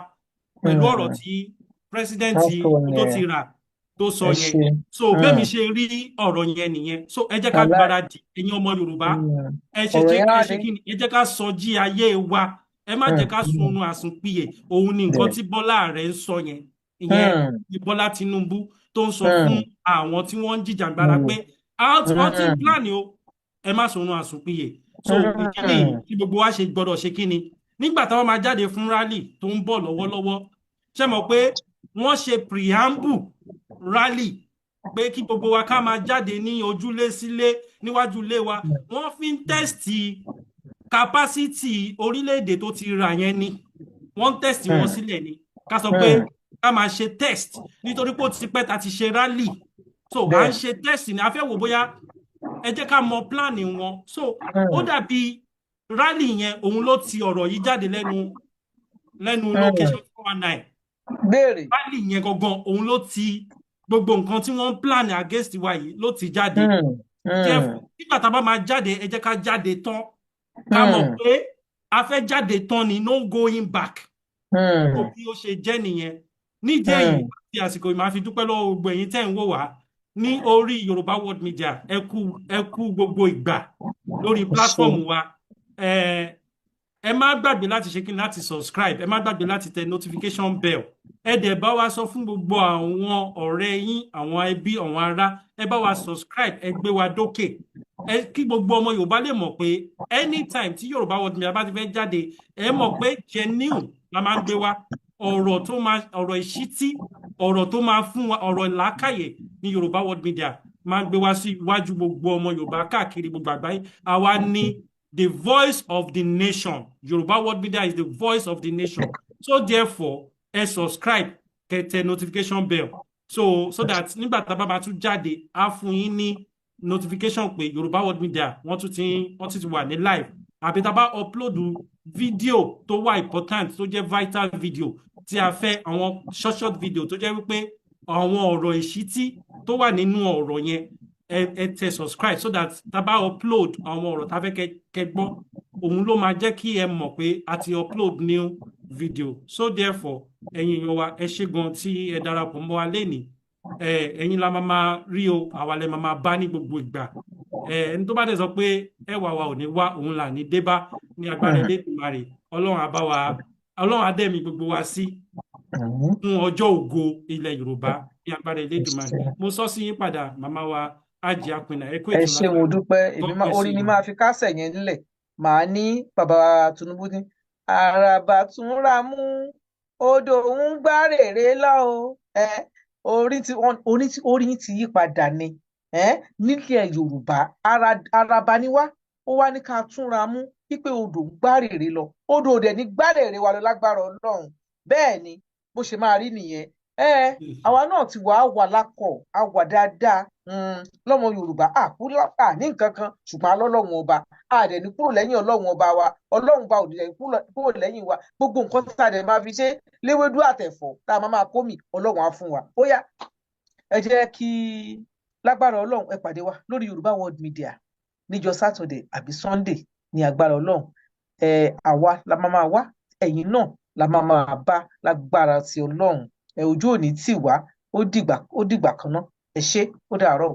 pẹ̀lú ọ̀rọ̀ tí pírẹsidẹ́ǹtì tó ti rà tó sọ yẹn so bẹ́ẹ̀ mi ṣe rí ọ̀rọ̀ yẹn nìyẹn so ẹ jẹ́ ká gbáradì ẹ̀yin ọmọ Yorùbá ẹ ṣe kí ni ẹ jẹ́ ká sọjí ayé wa ẹ má jẹ́ ká sunrun àsùnpìyè òun ni nǹkan tí Bọ́lá rẹ̀ ń sọ yẹn ìyẹn ní Bọ́lá Tinubu tó ń sọ fún àwọn tí wọ́n ń jìjàgbara pé wọ́n ti ń pláàni o ẹ má sunrun àsùnpìyè so ìdílé tí gbogbo wa ṣe gbọ́dọ̀ ṣe kí ni nígbà táwọn máa jáde fún rally tó ń bọ̀ lọ́wọ́lọ́wọ́ ṣe mọ̀ pé wọ́n ṣe preamble rally pé kí gbogbo wa ká máa jáde ní ojúlé sílé níwájú ilé wa wọ́n fi ń tẹ́sítì capacity orílẹ̀-èdè tó ti rà yẹn ni wọ́n ń tẹ́sítì wọn sílẹ̀ ni ká sọ pé ká máa ṣe test nítorí pé ó ti pẹ́ ta ti ṣe rally so à ń ṣe test ni a fẹ́ wò bóyá ẹ jẹ́ ká mọ pláàni wọn so ó dàbí rally yẹn òun ló ti ọ̀rọ̀ yìí jáde lẹ́nu location 419 rally yẹn gangan òun ló ti gbogbo nǹkan tí wọ́n ń pláàni against wa yìí ló ti jáde nígbà tá a bá máa jáde ẹ jẹ́ ká jáde tán ká mọ̀ pé a fẹ́ jáde tán ni no going back kò bí ó ṣe jẹ́ nìyẹn nídìí èyí àti àsìkò ìmáa fi dúpẹ́ lọ́wọ́ gbogbo ẹ̀yin tẹ́ ń wò wá ní orí Yorùbá World Media ẹ kú gbogbo ìgbà lórí platform wa ẹ má gbàgbé láti ṣe kí ni láti subscribe ẹ má gbàgbé láti tẹ notification bell ẹ dẹ̀ bá wa sọ fún gbogbo àwọn ọ̀rẹ́ yín àwọn ẹbí àwọn ará ẹ bá wa subscribe ẹ gbé wa dókè kí gbogbo ọmọ Yorùbá lè mọ̀ pé anytime tí Yorùbá World Media bá ti fẹ́ jáde ẹ mọ̀ pé genuine la máa ń gbé wá ọ̀rọ̀ ìṣítí ọ̀rọ̀ tó máa fún wa ọ̀rọ̀ làákàyè ní Yorùbá World Media máa ń gbé wá sí iwájú gbogbo ọmọ Yorùbá káàkiri gbogbo àgbáyé àwa ní the voice of the nation. Yoruba World Media is the voice of the nation. So therefore, subscribe, kẹ́ notification bell. So that nígbà tá a bá máa tún jáde, á fún yín ní notification pé Yoruba World Media wọ́n tún ti wà ní live. Àbí tá a bá upload video tó wà important tó jẹ́ vital video tí a fẹ́ àwọn short video tó jẹ́ wípé àwọn ọ̀rọ̀ ìṣítí tó wà nínú ọ̀rọ̀ yẹn ẹ tẹ subscribe so that tá a bá upload àwọn ọ̀rọ̀ tá a fẹ́ kẹ́ gbọ́ òun ló máa jẹ́ kí ẹ mọ̀ pé a ti upload new video. So therefore ẹ̀yin èèyàn wa ẹ ṣé gan tí ẹ darapọ̀ mọ́ wa lénìí ẹ̀yin la máa rí o àwa lẹ máa bá ní gbogbo ìgbà ẹni tó bá dẹ̀ sọ pé ẹwà wa ò ní wá òun là ní débá ní agbára Elédùmarè Ọlọ́run á dẹ̀mí gbogbo wa sí fún ọjọ́ ògo ilẹ̀ Yorùbá ní agbára Elédùmarè. Mo sọ sí yín padà màmá wa Àjì Apìnà ẹ kú ètò ṣé mo dúpẹ́ èmi orí ni máa fi kásẹ̀ yẹn nílẹ̀ màá ní bàbá Tinubu ní àràbà tún ra mú odò ń gbá rèrè lọ o orí yín ti yí padà ni nílẹ̀ Yorùbá àràbà ni wá ó wá ní ká túnra mú wípé odò ń gbá rèrè lọ odò òdẹ ní gbá rèrè wa lọ lágbára Ọlọ́run bẹ́ẹ̀ ni bó ṣe máa rí nìyẹn àwa náà ti wà lákọ̀ àwà dáadáa lọ́mọ Yorùbá àkúlápà ní nǹkan kan ṣùgbọ́n alọ́lọ́run ọba àdẹ̀ ní kúrò lẹ́yìn Ọlọ́run ọba wa Ọlọ́run bá òdìdẹ̀ kúrò lẹ́yìn wa gbogbo nǹkan tí a dẹ̀ máa fi ṣe léwédú àtẹ̀fọ́ tá a máa kó mì Ọlọ́run á fún wa ó yá ẹ jẹ́ kí lágbára Ọlọ́run ẹ pàdé wa lórí Yorùbá World Media níjọ́ Saturday àbí Sunday ní agbára Ọlọ́run àwa la máa wá ẹ̀yin náà la máa bá lágbára ti Ọlọ́run ojú òní tì wá ó dìgbà kan náà ẹ ṣé ó dàárọ̀.